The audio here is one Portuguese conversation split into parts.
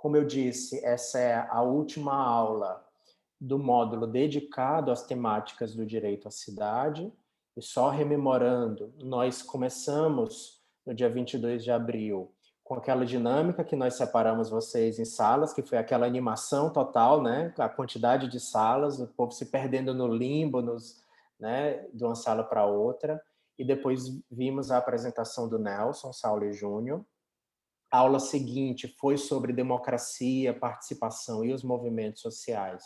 Como eu disse, essa é a última aula do módulo dedicado às temáticas do direito à cidade. E só rememorando, nós começamos no dia 22 de abril com aquela dinâmica que nós separamos vocês em salas, que foi aquela animação total, né? A quantidade de salas, o povo se perdendo no limbo, né? De uma sala para outra. E depois vimos a apresentação do Nelson Sauli Júnior. A aula seguinte foi sobre democracia, participação e os movimentos sociais,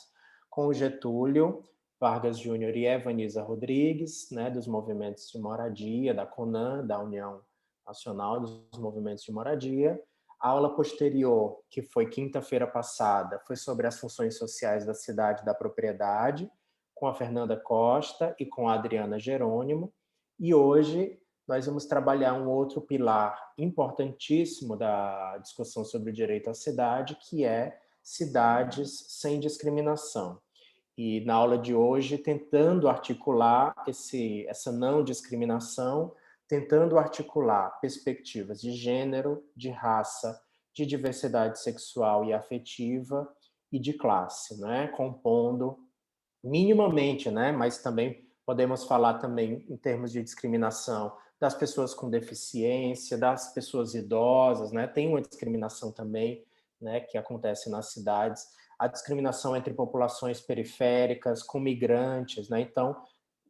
com o Getúlio Vargas Júnior e Evaniza Rodrigues, né, dos movimentos de moradia, da CONAN, da União Nacional dos Movimentos de Moradia. A aula posterior, que foi quinta-feira passada, foi sobre as funções sociais da cidade e da propriedade, com a Fernanda Costa e com a Adriana Jerônimo. E hoje nós vamos trabalhar um outro pilar importantíssimo da discussão sobre o direito à cidade, que é cidades sem discriminação. E na aula de hoje, tentando articular essa não discriminação, tentando articular perspectivas de gênero, de raça, de diversidade sexual e afetiva e de classe, né? Compondo minimamente, né? Mas também podemos falar também em termos de discriminação das pessoas com deficiência, das pessoas idosas, né? Tem uma discriminação também, né, que acontece nas cidades, a discriminação entre populações periféricas, com migrantes, né? Então,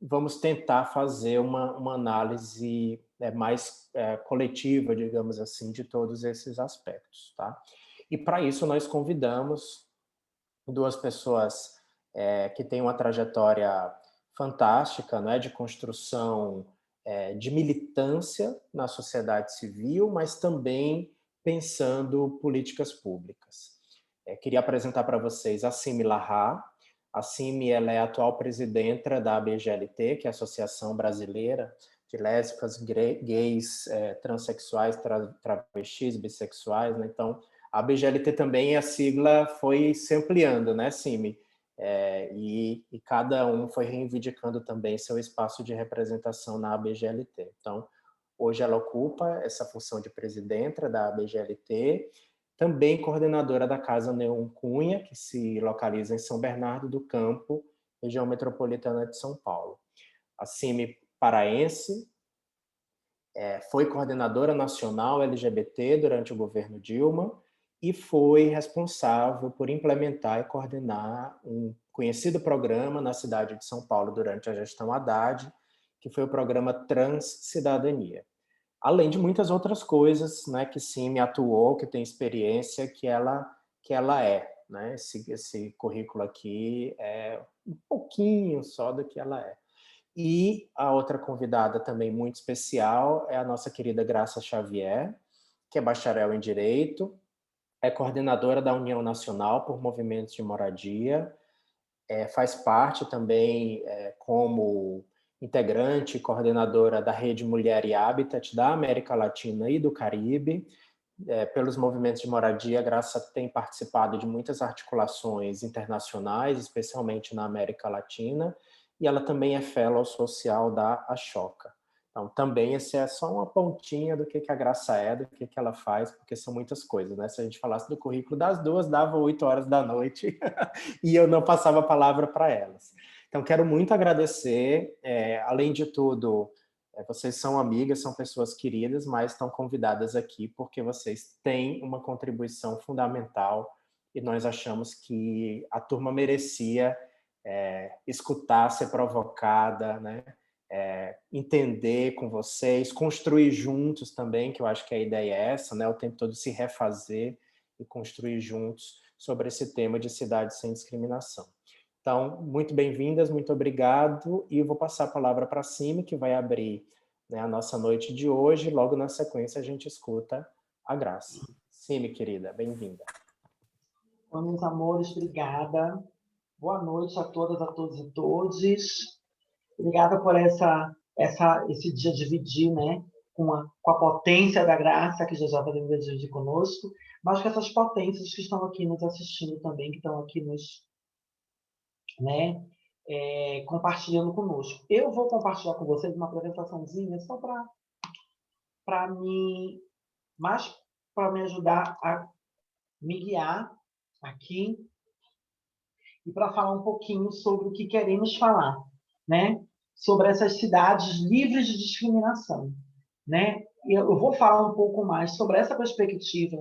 vamos tentar fazer uma análise mais coletiva, digamos assim, de todos esses aspectos, tá? E para isso nós convidamos duas pessoas que têm uma trajetória fantástica, não é, de construção de militância na sociedade civil, mas também pensando políticas públicas. Queria apresentar para vocês a Simi Lahar. A Simi, ela é a atual presidenta da ABGLT, que é a Associação Brasileira de Lésbicas, Gays, Transsexuais, Travestis, Bissexuais, né? Então, a BGLT também, a sigla foi se ampliando, né, Simi? E cada um foi reivindicando também seu espaço de representação na ABGLT. Então, hoje ela ocupa essa função de presidenta da ABGLT, também coordenadora da Casa Neon Cunha, que se localiza em São Bernardo do Campo, região metropolitana de São Paulo. A Simi paraense, foi coordenadora nacional LGBT durante o governo Dilma e foi responsável por implementar e coordenar um conhecido programa na cidade de São Paulo durante a gestão Haddad, que foi o programa Transcidadania. Além de muitas outras coisas, né, que sim me atuou, que tem experiência, que ela é. Né? Esse currículo aqui é um pouquinho só do que ela é. E a outra convidada também muito especial é a nossa querida Graça Xavier, que é bacharel em Direito, é coordenadora da União Nacional por Movimentos de Moradia, faz parte também como integrante e coordenadora da Rede Mulher e Habitat da América Latina e do Caribe. Pelos movimentos de moradia, a Graça tem participado de muitas articulações internacionais, especialmente na América Latina, e ela também é fellow social da Ashoka. Então, também esse é só uma pontinha do que a Graça é, do que ela faz, porque são muitas coisas, né? Se a gente falasse do currículo das duas, dava 8 horas da noite e eu não passava a palavra para elas. Então, quero muito agradecer. Além de tudo, vocês são amigas, são pessoas queridas, mas estão convidadas aqui porque vocês têm uma contribuição fundamental e nós achamos que a turma merecia escutar, ser provocada, né? Entender com vocês, construir juntos também, que eu acho que a ideia é essa, né? O tempo todo se refazer e construir juntos sobre esse tema de cidade sem discriminação. Então, muito bem-vindas, muito obrigado, e eu vou passar a palavra para a Simi, que vai abrir, né, a nossa noite de hoje. Logo na sequência a gente escuta a Graça. Simi, querida, bem-vinda. Oi, meus amores, obrigada. Boa noite a todas, a todos e todes. Obrigada por esse dia dividir, né, com a potência da Graça, que já vai dividir conosco, mas com essas potências que estão aqui nos assistindo também, que estão aqui nos, né, compartilhando conosco. Eu vou compartilhar com vocês uma apresentaçãozinha só para me ajudar me guiar aqui e para falar um pouquinho sobre o que queremos falar, né? Sobre essas cidades livres de discriminação, né? Eu vou falar um pouco mais sobre essa perspectiva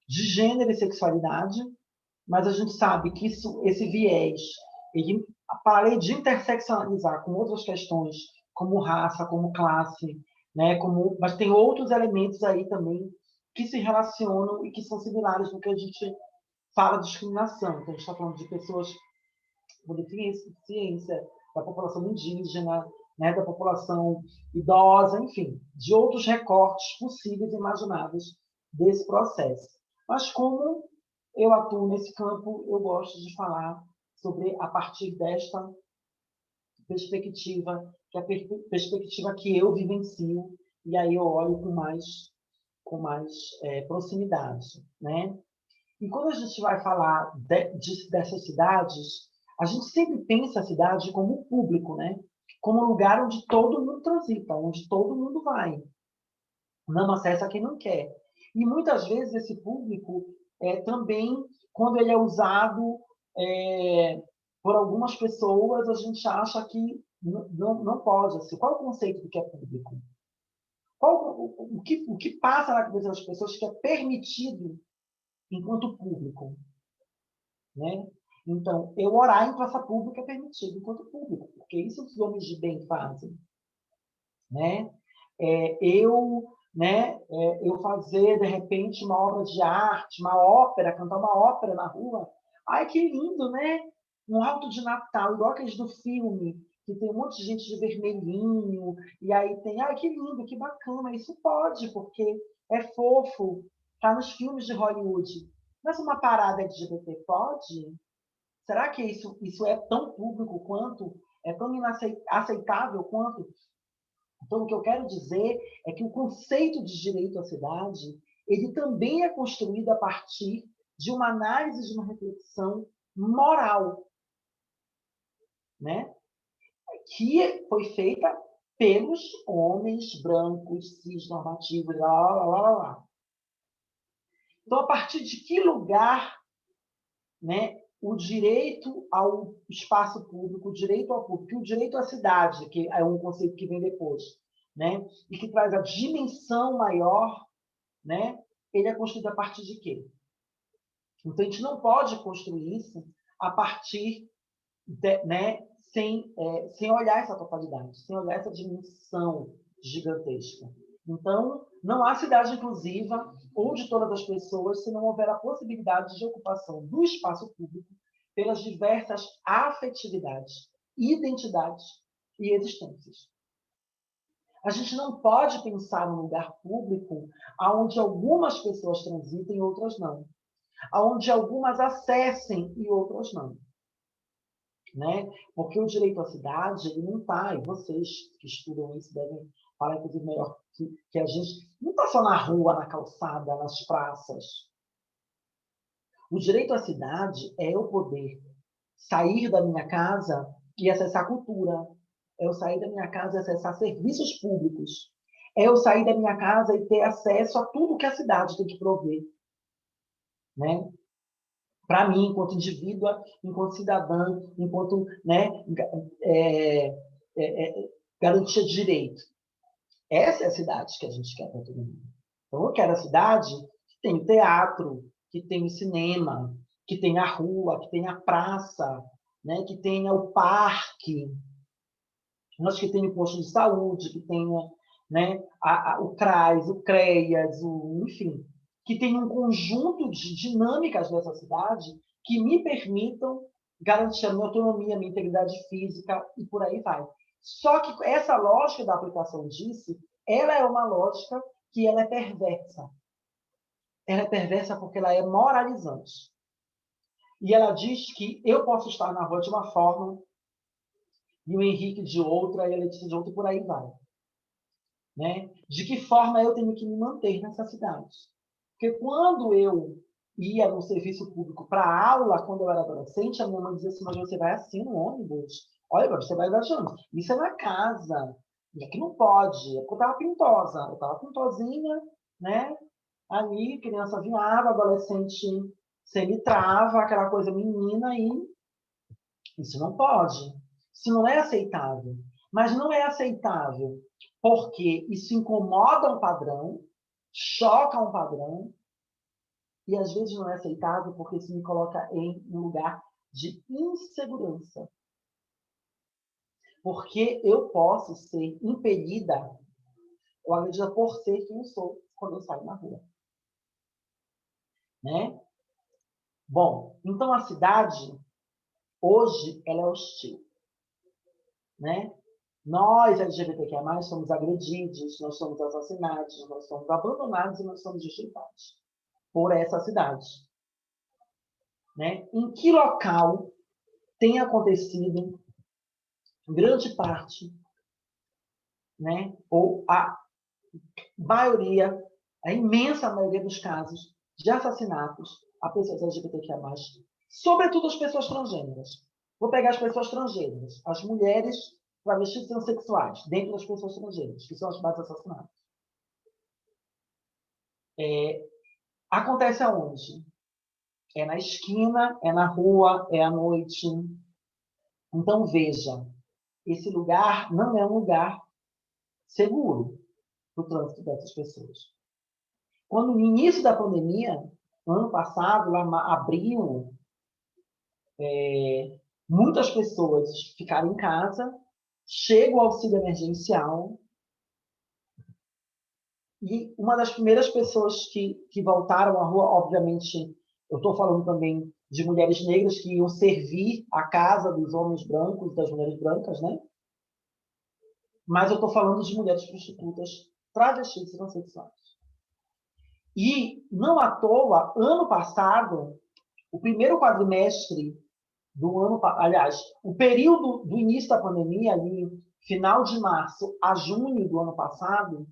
de gênero e sexualidade, mas a gente sabe que esse viés, ele, para além de interseccionalizar com outras questões, como raça, como classe, né? Mas tem outros elementos aí também que se relacionam e que são similares no que a gente fala de discriminação. Então, a gente está falando de pessoas com deficiência, da população indígena, né, da população idosa, enfim, de outros recortes possíveis e imagináveis desse processo. Mas como eu atuo nesse campo, eu gosto de falar sobre a partir desta perspectiva, que é a perspectiva que eu vivencio, e aí eu olho com mais proximidade, né? E quando a gente vai falar dessas cidades, a gente sempre pensa a cidade como público, né? Como um lugar onde todo mundo transita, onde todo mundo vai. Não acessa quem não quer. E muitas vezes esse público também, quando ele é usado por algumas pessoas, a gente acha que não pode. Assim, qual é o conceito do que é público? O que passa na cabeça das pessoas que é permitido enquanto público, né? Então, eu orar em praça pública é permitido enquanto público, porque isso os homens de bem fazem, né? Eu fazer, de repente, uma obra de arte, uma ópera, cantar uma ópera na rua, ai, que lindo, né? Um alto de Natal, igual aqueles do filme, que tem um monte de gente de vermelhinho, e aí tem, ai, que lindo, que bacana, isso pode, porque é fofo, tá nos filmes de Hollywood. Mas uma parada LGBT pode? Será que isso é tão público quanto? É tão inaceitável quanto? Então, o que eu quero dizer é que o conceito de direito à cidade, ele também é construído a partir de uma análise, de uma reflexão moral, né? Que foi feita pelos homens brancos, cisnormativos, lá, lá, lá, lá. Então, a partir de que lugar, né, o direito ao espaço público, o direito ao público, o direito à cidade, que é um conceito que vem depois, né, e que traz a dimensão maior, né, ele é construído a partir de quê? Então, a gente não pode construir isso a partir, né, sem olhar essa totalidade, sem olhar essa dimensão gigantesca. Então, não há cidade inclusiva ou de todas as pessoas se não houver a possibilidade de ocupação do espaço público pelas diversas afetividades, identidades e existências. A gente não pode pensar num lugar público onde algumas pessoas transitem e outras não, onde algumas acessem e outras não. Né? Porque o direito à cidade ele não está, e vocês que estudam isso devem falar, inclusive, melhor que a gente, não está só na rua, na calçada, nas praças. O direito à cidade é eu poder sair da minha casa e acessar cultura, é eu sair da minha casa e acessar serviços públicos, é eu sair da minha casa e ter acesso a tudo que a cidade tem que prover. Né? Para mim, enquanto indivídua, enquanto cidadã, enquanto garantia de direito. Essa é a cidade que a gente quer para todo mundo. Então, eu quero a cidade que tem o teatro, que tem o cinema, que tem a rua, que tem a praça, né, que tenha o parque, mas que tenha o posto de saúde, que tenha, né, o CRAS, o CREAS, enfim, que tenha um conjunto de dinâmicas dessa cidade que me permitam garantir a minha autonomia, a minha integridade física e por aí vai. Só que essa lógica da aplicação disso, ela é uma lógica que ela é perversa. Ela é perversa porque ela é moralizante. E ela diz que eu posso estar na rua de uma forma e o Henrique de outra e a Letícia de outra e por aí vai. Né? De que forma eu tenho que me manter nessa cidade? Porque quando eu ia no serviço público para aula, quando eu era adolescente, a minha mãe dizia assim, mas você vai assim no ônibus? Olha, você vai viajando. Isso é na casa. E aqui não pode. É porque eu estava pintosa. Eu estava pintosinha, né? Ali, criança viada, adolescente Você me trava, aquela coisa menina, e isso não pode. Isso não é aceitável. Mas não é aceitável porque isso incomoda um padrão, choca um padrão, e às vezes não é aceitável porque isso me coloca em um lugar de insegurança. Porque eu posso ser impelida ou agredida por ser quem eu sou quando eu saio na rua. Né? Bom, então a cidade, hoje, ela é hostil. Né? Nós, LGBTQIA+, somos agredidos, nós somos assassinados, nós somos abandonados e nós somos rejeitados por essa cidade. Né? Em que local tem acontecido grande parte, né, ou a maioria, a imensa maioria dos casos de assassinatos a pessoas LGBTQIA+, sobretudo as pessoas transgêneras. Vou pegar as pessoas transgêneras, as mulheres travestis transexuais, dentro das pessoas transgêneras, que são as mais assassinadas. Acontece aonde? É na esquina, é na rua, é à noite. Então, veja, esse lugar não é um lugar seguro para o trânsito dessas pessoas. Quando no início da pandemia, ano passado, lá abril, muitas pessoas ficaram em casa, chega o auxílio emergencial, e uma das primeiras pessoas que voltaram à rua, obviamente, eu estou falando também de mulheres negras que iam servir a casa dos homens brancos, das mulheres brancas, né? Mas eu estou falando de mulheres prostitutas, travestis e transexuais. E, não à toa, ano passado, o primeiro quadrimestre do ano, aliás, o período do início da pandemia, ali, final de março a junho do ano passado,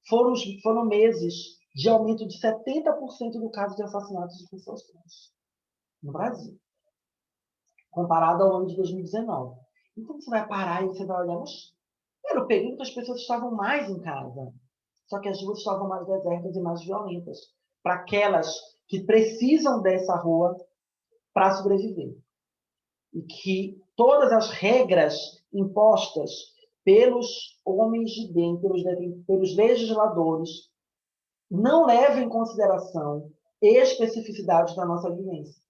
foram meses de aumento de 70% do caso de assassinatos de pessoas trans no Brasil, comparado ao ano de 2019. Então, você vai parar e você vai olhar, mas era o período que as pessoas estavam mais em casa, só que as ruas estavam mais desertas e mais violentas, para aquelas que precisam dessa rua para sobreviver. E que todas as regras impostas pelos homens de bem, pelos legisladores, não levam em consideração especificidades da nossa vivência.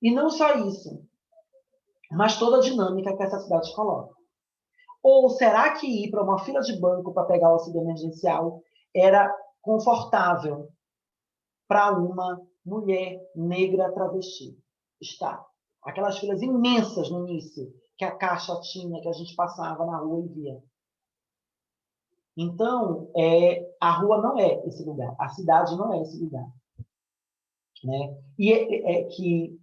E não só isso, mas toda a dinâmica que essa cidade coloca. Ou será que ir para uma fila de banco para pegar o auxílio emergencial era confortável para uma mulher negra travesti? Está. Aquelas filas imensas no início, que a caixa tinha, que a gente passava na rua e via. Então, a rua não é esse lugar, a cidade não é esse lugar. Né? E que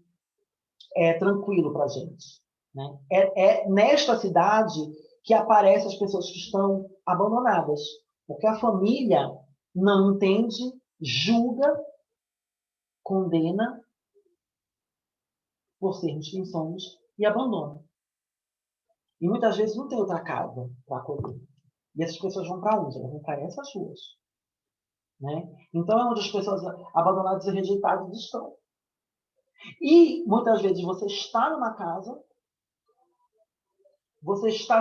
é tranquilo para a gente. Né? Nesta cidade que aparecem as pessoas que estão abandonadas, porque a família não entende, julga, condena por sermos quem somos e abandona. E muitas vezes não tem outra casa para acolher. E essas pessoas vão para onde? Elas vão para essas ruas. Né? Então, é onde as pessoas abandonadas e rejeitadas estão. E, muitas vezes, você está numa casa,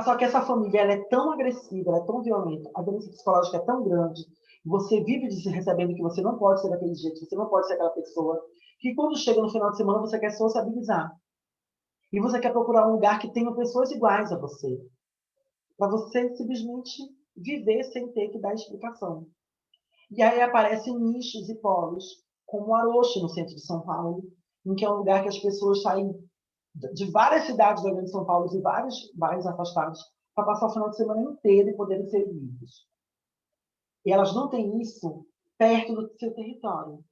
só que essa família ela é tão agressiva, ela é tão violenta, a violência psicológica é tão grande, você vive recebendo que você não pode ser daquele jeito, você não pode ser aquela pessoa, que quando chega no final de semana você quer sociabilizar. E você quer procurar um lugar que tenha pessoas iguais a você, para você simplesmente viver sem ter que dar explicação. E aí aparecem nichos e polos, como o Aroche, no centro de São Paulo, em que é um lugar que as pessoas saem de várias cidades da Grande São Paulo e vários bairros afastados para passar o final de semana inteiro e poderem ser livres. E elas não têm isso perto do seu território.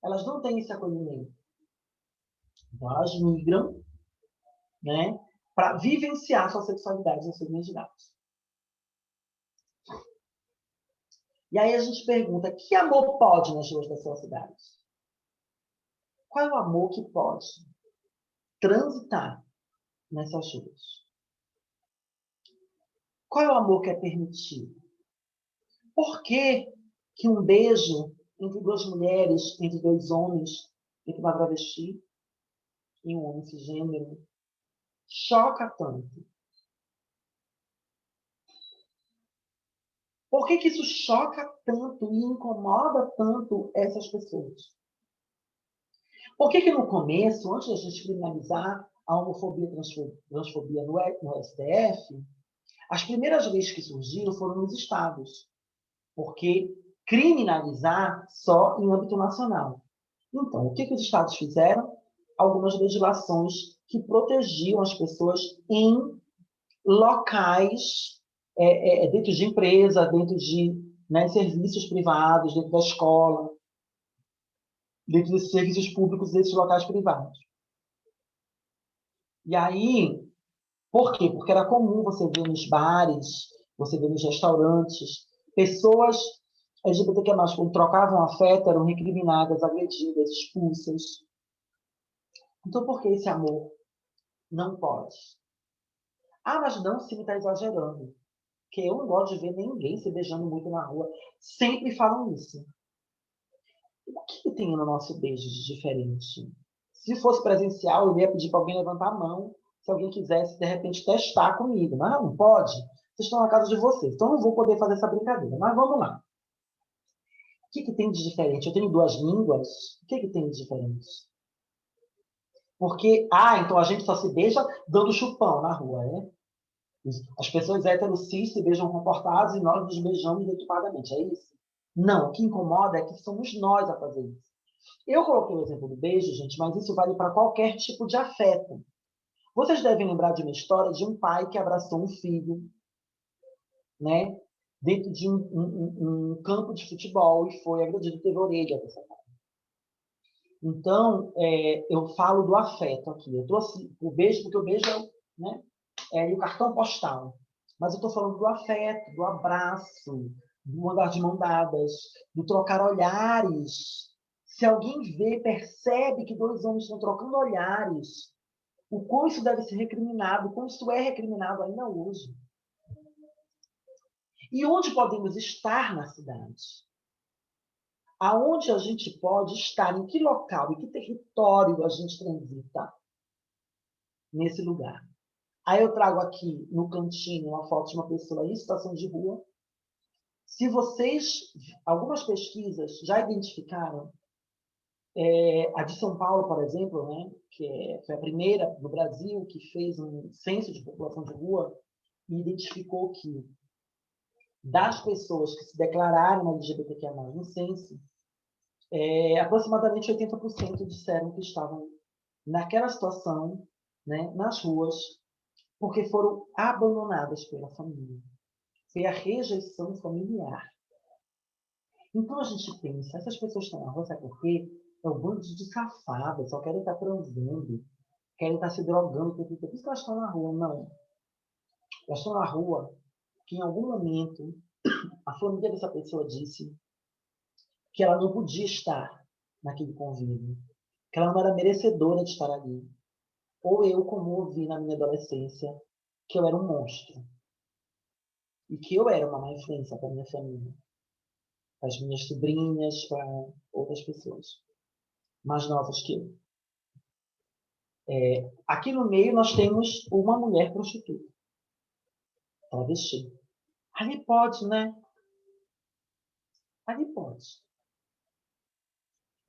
Elas não têm esse acolhimento. Então, elas migram, né, para vivenciar sua sexualidade nas suas identidades. E aí a gente pergunta, que amor pode nas ruas da sua cidade? Qual é o amor que pode transitar nessas ruas? Qual é o amor que é permitido? Por que um beijo entre duas mulheres, entre dois homens, entre uma travesti e um homem cisgênero, choca tanto? Por que que isso choca tanto e incomoda tanto essas pessoas? Por que que no começo, antes da gente criminalizar a homofobia e transfobia no STF, as primeiras leis que surgiram foram nos estados, porque criminalizar só em âmbito nacional. Então, o que que os estados fizeram? Algumas legislações que protegiam as pessoas em locais, dentro de empresa, dentro de, né, serviços privados, dentro da escola, dentro desses serviços públicos, desses locais privados. E aí, por quê? Porque era comum você ver nos bares, você ver nos restaurantes, pessoas LGBTQ+, quando trocavam afeto, eram recriminadas, agredidas, expulsas. Então, por que esse amor não pode? Ah, mas não, se me está exagerando. Porque eu não gosto de ver ninguém se beijando muito na rua. Sempre falam isso. O que tem no nosso beijo de diferente? Se fosse presencial, eu ia pedir para alguém levantar a mão, se alguém quisesse, de repente, testar comigo. Mas não pode. Vocês estão na casa de vocês, então eu não vou poder fazer essa brincadeira. Mas vamos lá. O que tem de diferente? Eu tenho duas línguas. O que tem de diferente? Porque, então a gente só se beija dando chupão na rua, né? As pessoas héteros cis se beijam comportados e nós nos beijamos deturpadamente, é isso? Não, o que incomoda é que somos nós a fazer isso. Eu coloquei o exemplo do beijo, gente, mas isso vale para qualquer tipo de afeto. Vocês devem lembrar de uma história de um pai que abraçou um filho, né, dentro de um campo de futebol e foi agredido, teve orelha dessa cara. Então, eu falo do afeto aqui. Eu trouxe o beijo, porque o beijo é o cartão postal. Mas eu estou falando do afeto, do abraço, do andar de mão dadas, do trocar olhares. Se alguém vê, percebe que dois homens estão trocando olhares, o quão isso deve ser recriminado, o quão isso é recriminado ainda hoje. E onde podemos estar na cidade? Aonde a gente pode estar, em que local, em que território a gente transita nesse lugar. Aí eu trago aqui no cantinho uma foto de uma pessoa em situação de rua. Se vocês, algumas pesquisas já identificaram, a de São Paulo, por exemplo, né, que foi a primeira do Brasil que fez um censo de população de rua e identificou que das pessoas que se declararam LGBTQIA+, no censo, aproximadamente 80% disseram que estavam naquela situação, né, nas ruas, porque foram abandonadas pela família. Foi a rejeição familiar. Então a gente pensa, essas pessoas estão na rua, sabe por quê? É um bando de safadas, só querem estar transando, querem estar se drogando, por isso que elas estão na rua. Não. Elas estão na rua que em algum momento a família dessa pessoa disse que ela não podia estar naquele convívio, que ela não era merecedora de estar ali. Ou eu, como ouvi na minha adolescência, que eu era um monstro. E que eu era uma má influência para a minha família, para as minhas sobrinhas, para outras pessoas mais novas que eu. Aqui no meio nós temos uma mulher prostituta, travesti. Ali pode, né? Ali pode.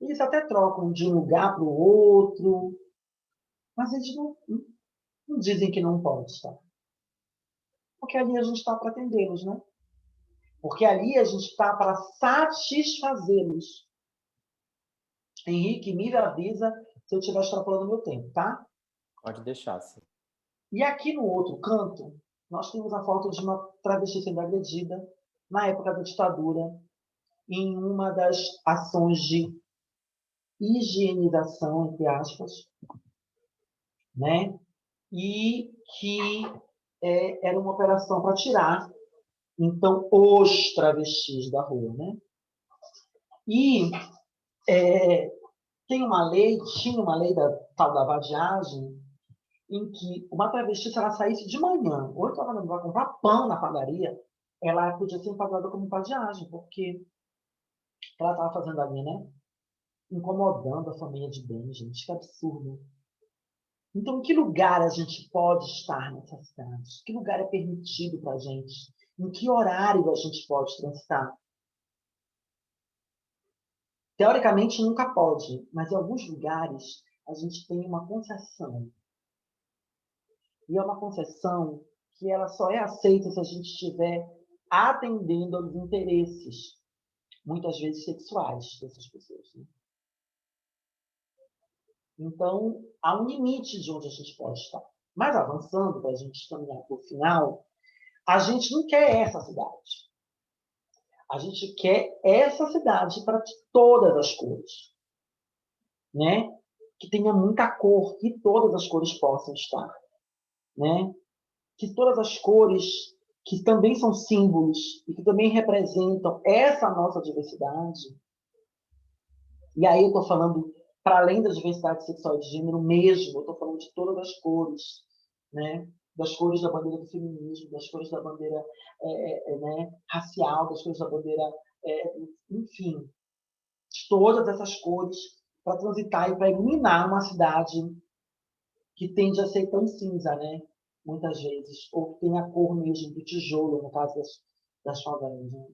Eles até trocam de um lugar para o outro, mas eles não dizem que não pode, tá? Porque ali a gente está para atendê-los, né? Porque ali a gente está para satisfazê-los. Henrique, me avisa se eu estiver extrapolando o meu tempo, tá? Pode deixar, sim. E aqui no outro canto, nós temos a foto de uma travesti sendo agredida na época da ditadura, em uma das ações de higienização, entre aspas, né? E que era uma operação para tirar, então, os travestis da rua, né? E tinha uma lei da tal da vadiagem, em que uma travesti, se ela saísse de manhã, 8 horas da manhã, comprar pão na padaria, ela podia ser enquadrada como vadiagem, porque que ela estava fazendo ali, né? Incomodando a família de bem, gente. Que absurdo. Então, em que lugar a gente pode estar nessa cidade? Que lugar é permitido para a gente? Em que horário a gente pode transitar? Teoricamente, nunca pode, mas em alguns lugares a gente tem uma concessão. E é uma concessão que ela só é aceita se a gente estiver atendendo aos interesses, muitas vezes sexuais, dessas pessoas. Né? Então, há um limite de onde a gente pode estar. Mas avançando, para a gente caminhar para o final, a gente não quer essa cidade. A gente quer essa cidade para todas as cores. Né? Que tenha muita cor, que todas as cores possam estar. Né? Que todas as cores, que também são símbolos e que também representam essa nossa diversidade. E aí eu estou falando, para além da diversidade sexual e de gênero mesmo, eu estou falando de todas as cores, né? Das cores da bandeira do feminismo, das cores da bandeira né? Racial, das cores da bandeira, enfim, de todas essas cores para transitar e para iluminar uma cidade que tende a ser tão cinza, né? Muitas vezes, ou que tem a cor mesmo do tijolo, no caso das favelas. Né?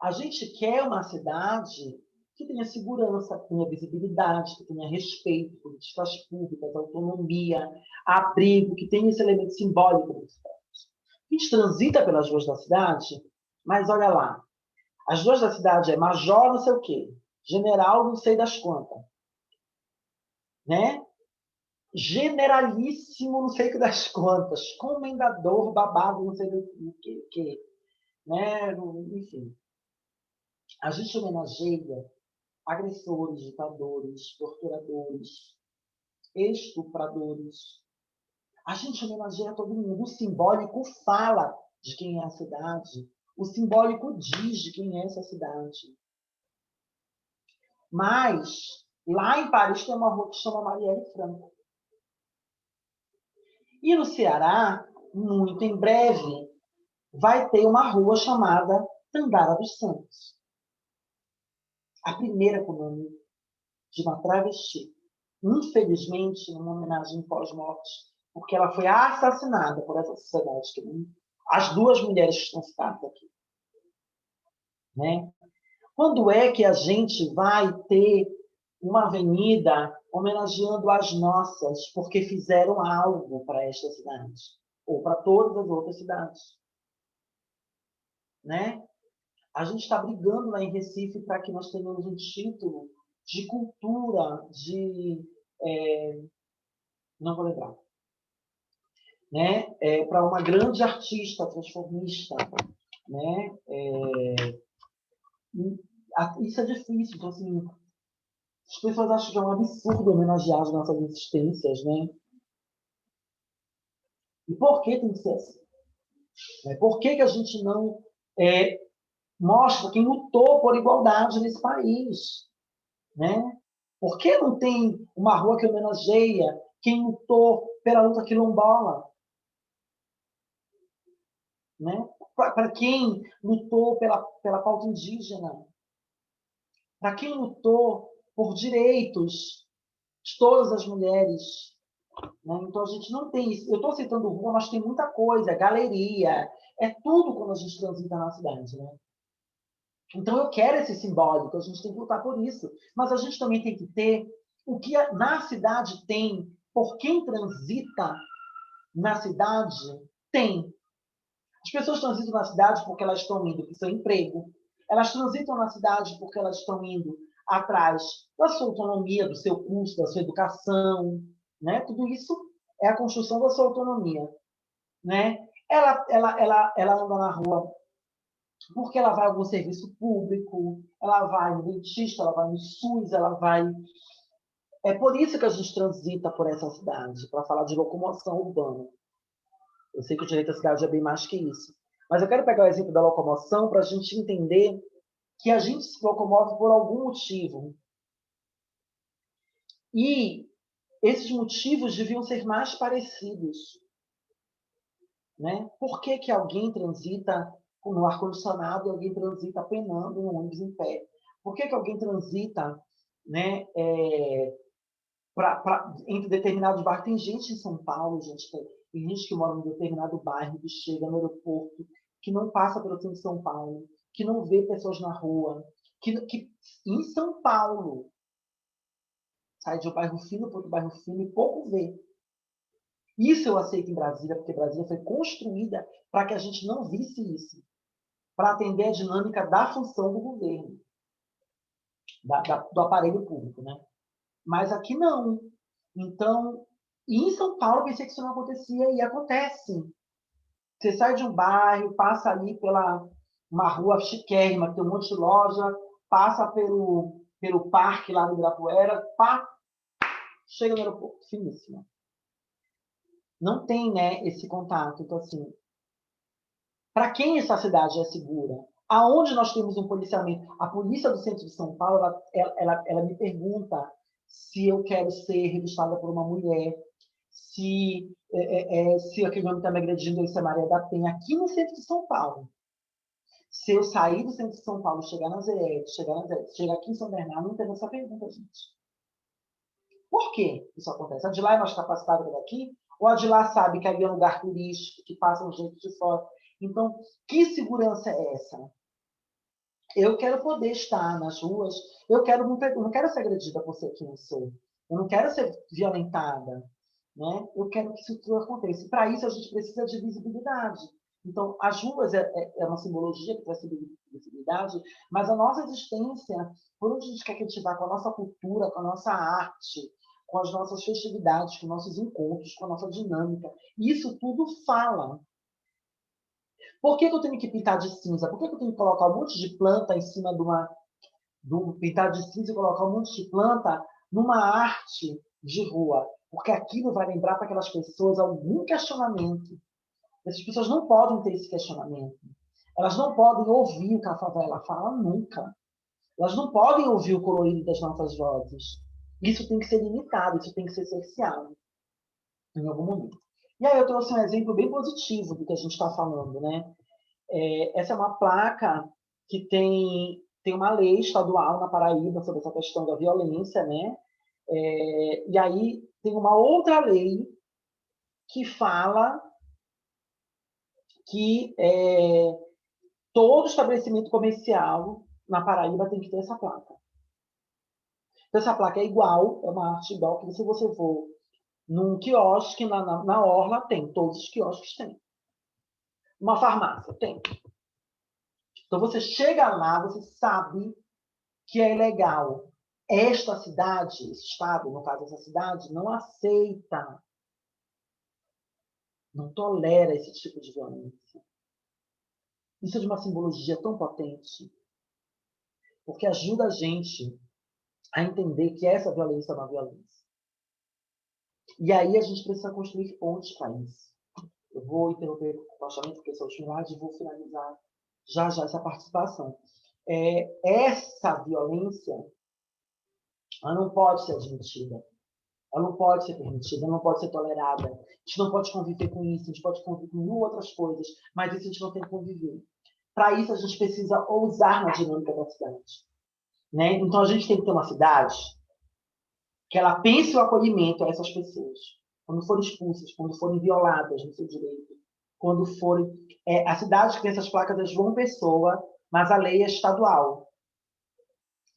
A gente quer uma cidade que tenha segurança, que tenha visibilidade, que tenha respeito, políticas públicas, autonomia, abrigo, que tenha esse elemento simbólico da cidade. A gente transita pelas ruas da cidade, mas olha lá, as ruas da cidade é major não sei o quê, general não sei das quantas, né? Generalíssimo não sei das quantas, comendador babado não sei do que, né? Enfim. A gente homenageia agressores, ditadores, torturadores, estupradores. A gente homenageia todo mundo. O simbólico fala de quem é a cidade. O simbólico diz de quem é essa cidade. Mas, lá em Paris tem uma rua que chama Marielle Franco. E no Ceará, muito em breve, vai ter uma rua chamada Tandara dos Santos. A primeira com o nome de uma travesti. Infelizmente, numa homenagem pós-morte, porque ela foi assassinada por essa sociedade. As duas mulheres que estão citadas aqui. Né? Quando é que a gente vai ter uma avenida homenageando as nossas porque fizeram algo para esta cidade? Ou para todas as outras cidades? Né? A gente está brigando lá em Recife para que nós tenhamos um título de cultura, não vou lembrar, né? Para uma grande artista transformista. Né? Isso é difícil. Então, assim, as pessoas acham que é um absurdo homenagear as nossas existências. Né? E por que tem que ser assim? Por que a gente não mostra quem lutou por igualdade nesse país? Né? Por que não tem uma rua que homenageia quem lutou pela luta quilombola? Né? Para quem lutou pela pauta indígena? Para quem lutou por direitos de todas as mulheres? Né? Então, a gente não tem isso. Eu estou citando rua, mas tem muita coisa, galeria, é tudo quando a gente transita na cidade. Né? Então, eu quero esse simbólico, a gente tem que lutar por isso. Mas a gente também tem que ter o que na cidade tem, por quem transita na cidade, tem. As pessoas transitam na cidade porque elas estão indo para o seu emprego, elas transitam na cidade porque elas estão indo atrás da sua autonomia, do seu curso, da sua educação. Né? Tudo isso é a construção da sua autonomia. Né? Ela anda na rua porque ela vai a algum serviço público, ela vai no dentista, ela vai no SUS, ela vai... É por isso que a gente transita por essa cidade, para falar de locomoção urbana. Eu sei que o direito à cidade é bem mais que isso. Mas eu quero pegar o exemplo da locomoção para a gente entender que a gente se locomove por algum motivo. E esses motivos deviam ser mais parecidos. Né? Por que alguém transita no ar-condicionado e alguém transita penando no ônibus em pé. Por que alguém transita, né, entre determinados bairros? Tem gente em São Paulo, gente, tem gente que mora em determinado bairro, que chega no aeroporto, que não passa pelo centro de São Paulo, que não vê pessoas na rua, que em São Paulo sai de um bairro fino para outro bairro fino e pouco vê. Isso eu aceito em Brasília, porque Brasília foi construída para que a gente não visse isso, para atender a dinâmica da função do governo, do aparelho público, né? Mas aqui não. Então, em São Paulo, eu pensei que isso não acontecia, e acontece. Você sai de um bairro, passa ali pela uma rua chiquérrima, que tem um monte de loja, passa pelo parque lá do Ibirapuera, pá, chega no aeroporto, finíssimo. Não tem, né, esse contato. Então, assim, para quem essa cidade é segura? Aonde nós temos um policiamento? A polícia do centro de São Paulo, ela me pergunta se eu quero ser revistada por uma mulher, se aquele homem está me agredindo, ele é Maria da Penha, aqui no centro de São Paulo. Se eu sair do centro de São Paulo, chegar na Zé, chegar aqui em São Bernardo, não tem essa pergunta, gente. Por que isso acontece? A de lá é mais capacitada que a daqui? Ou a de lá sabe que ali é um lugar turístico, que passam gente de fora? Então, que segurança é essa? Eu quero poder estar nas ruas, eu não quero ser agredida por ser quem eu sou. Eu não quero ser violentada. Né? Eu quero que isso tudo aconteça. Para isso, a gente precisa de visibilidade. Então, as ruas é uma simbologia que traz visibilidade, mas a nossa existência, por onde a gente quer que a gente vá, com a nossa cultura, com a nossa arte, com as nossas festividades, com nossos encontros, com a nossa dinâmica, isso tudo fala. Por que eu tenho que pintar de cinza? Por que eu tenho que colocar um monte de planta em cima pintar de cinza e colocar um monte de planta numa arte de rua? Porque aquilo vai lembrar para aquelas pessoas algum questionamento. Essas pessoas não podem ter esse questionamento. Elas não podem ouvir o que a favela fala nunca. Elas não podem ouvir o colorido das nossas vozes. Isso tem que ser limitado, isso tem que ser cerceado em algum momento. E aí eu trouxe um exemplo bem positivo do que a gente está falando, né? Essa é uma placa que tem uma lei estadual na Paraíba sobre essa questão da violência, né? E aí tem uma outra lei que fala que todo estabelecimento comercial na Paraíba tem que ter essa placa. Então, essa placa é igual, é uma arte igual, que se você for num quiosque, na orla, tem. Todos os quiosques têm. Uma farmácia, tem. Então, você chega lá, você sabe que é ilegal. Esta cidade, esse estado, no caso dessa cidade, não aceita, não tolera esse tipo de violência. Isso é de uma simbologia tão potente, porque ajuda a gente a entender que essa violência é uma violência. E aí a gente precisa construir pontes para isso. Eu vou interromper o passamento, porque sou slide, e vou finalizar já essa participação. Essa violência, ela não pode ser admitida. Ela não pode ser permitida, ela não pode ser tolerada. A gente não pode conviver com isso, a gente pode conviver com mil outras coisas, mas isso a gente não tem que conviver. Para isso, a gente precisa ousar na dinâmica da cidade. Né? Então, a gente tem que ter uma cidade que ela pense o acolhimento a essas pessoas, quando forem expulsas, quando forem violadas no seu direito, quando forem... a cidade que tem essas placas é João Pessoa, mas a lei é estadual.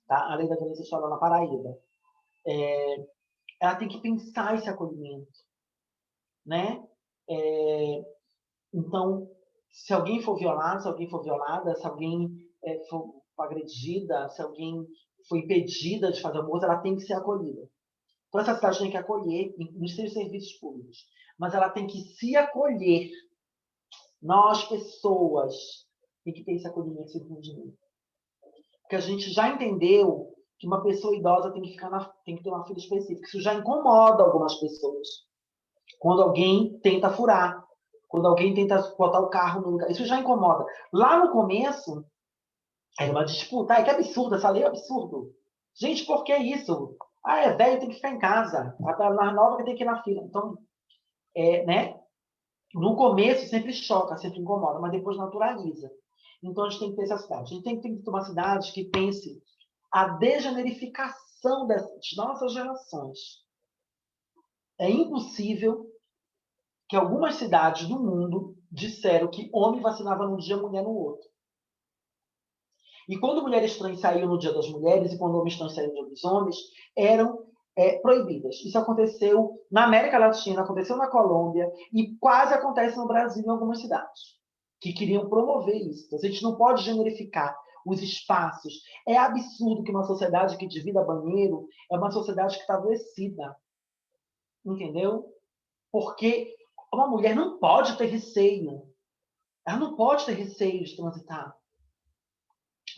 Tá? A lei da violência estadual na Paraíba. Ela tem que pensar esse acolhimento. Né? Então, se alguém for violado, se alguém for violada, se alguém for agredida, se alguém for impedida de fazer o aborto, ela tem que ser acolhida. Então, essa cidade tem que acolher nos seus serviços públicos, mas ela tem que se acolher. Nós, pessoas, tem que ter esse acolhimento, esse entendimento. Porque a gente já entendeu que uma pessoa idosa tem que ter uma fila específica. Isso já incomoda algumas pessoas. Quando alguém tenta furar, quando alguém tenta botar o carro no lugar, isso já incomoda. Lá no começo, era uma disputa. Que absurdo, essa lei é absurdo. Gente, por que isso? É velho, tem que ficar em casa. A mais nova que tem que ir na fila. Então, né? No começo sempre choca, sempre incomoda, mas depois naturaliza. Então, a gente tem que ter essa cidade. A gente tem que ter uma cidade que pense a degenerificação das nossas relações. É impossível que algumas cidades do mundo disseram que homem vacinava num dia, mulher no outro. E quando mulheres trans saíam no Dia das Mulheres e quando homens trans saíam no Dia dos Homens, eram proibidas. Isso aconteceu na América Latina, aconteceu na Colômbia e quase acontece no Brasil em algumas cidades que queriam promover isso. Então, a gente não pode generificar os espaços. É absurdo que uma sociedade que divida banheiro é uma sociedade que está adoecida. Entendeu? Porque uma mulher não pode ter receio. Ela não pode ter receio de transitar.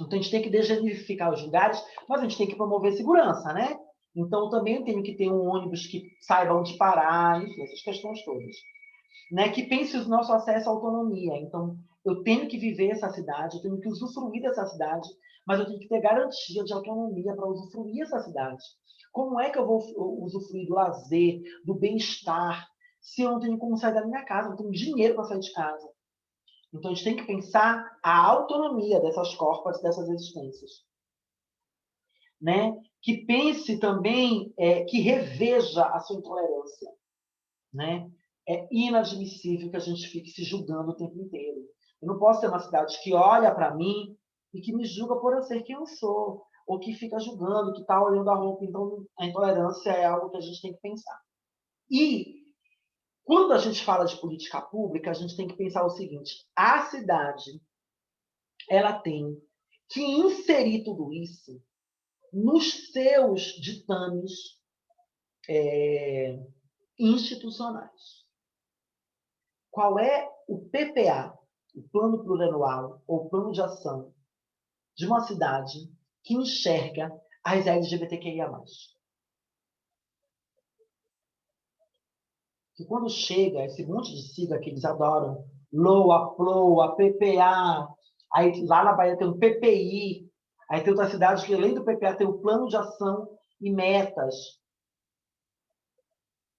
Então, a gente tem que desgenerificar os lugares, mas a gente tem que promover segurança, né? Então, também tenho que ter um ônibus que saiba onde parar, enfim, essas questões todas. Né? Que pense o nosso acesso à autonomia. Então, eu tenho que viver essa cidade, eu tenho que usufruir dessa cidade, mas eu tenho que ter garantia de autonomia para usufruir essa cidade. Como é que eu vou usufruir do lazer, do bem-estar, se eu não tenho como sair da minha casa, não tenho dinheiro para sair de casa? Então, a gente tem que pensar a autonomia dessas corpos, dessas existências. Né? Que pense também, que reveja a sua intolerância. Né? É inadmissível que a gente fique se julgando o tempo inteiro. Eu não posso ter uma cidade que olha para mim e que me julga por eu ser quem eu sou, ou que fica julgando, que está olhando a roupa. Então, a intolerância é algo que a gente tem que pensar. E quando a gente fala de política pública, a gente tem que pensar o seguinte: a cidade ela tem que inserir tudo isso nos seus ditames institucionais. Qual é o PPA, o Plano Plurianual ou Plano de Ação de uma cidade que enxerga as LGBTQIA+. Que quando chega esse monte de sigla que eles adoram, LOA, PLOA, PPA, aí lá na Bahia tem o PPI, aí tem outra cidade que além do PPA tem o Plano de Ação e Metas.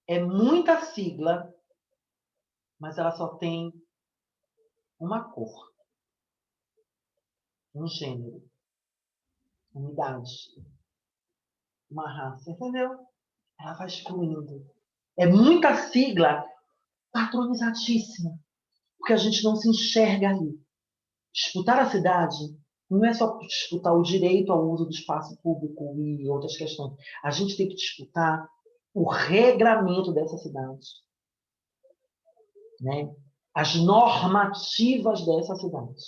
É muita sigla, mas ela só tem uma cor, um gênero, uma idade, uma raça, entendeu? Ela vai excluindo. É muita sigla patronizadíssima, porque a gente não se enxerga ali. Disputar a cidade não é só disputar o direito ao uso do espaço público e outras questões. A gente tem que disputar o regramento dessa cidade. Né? As normativas dessa cidade.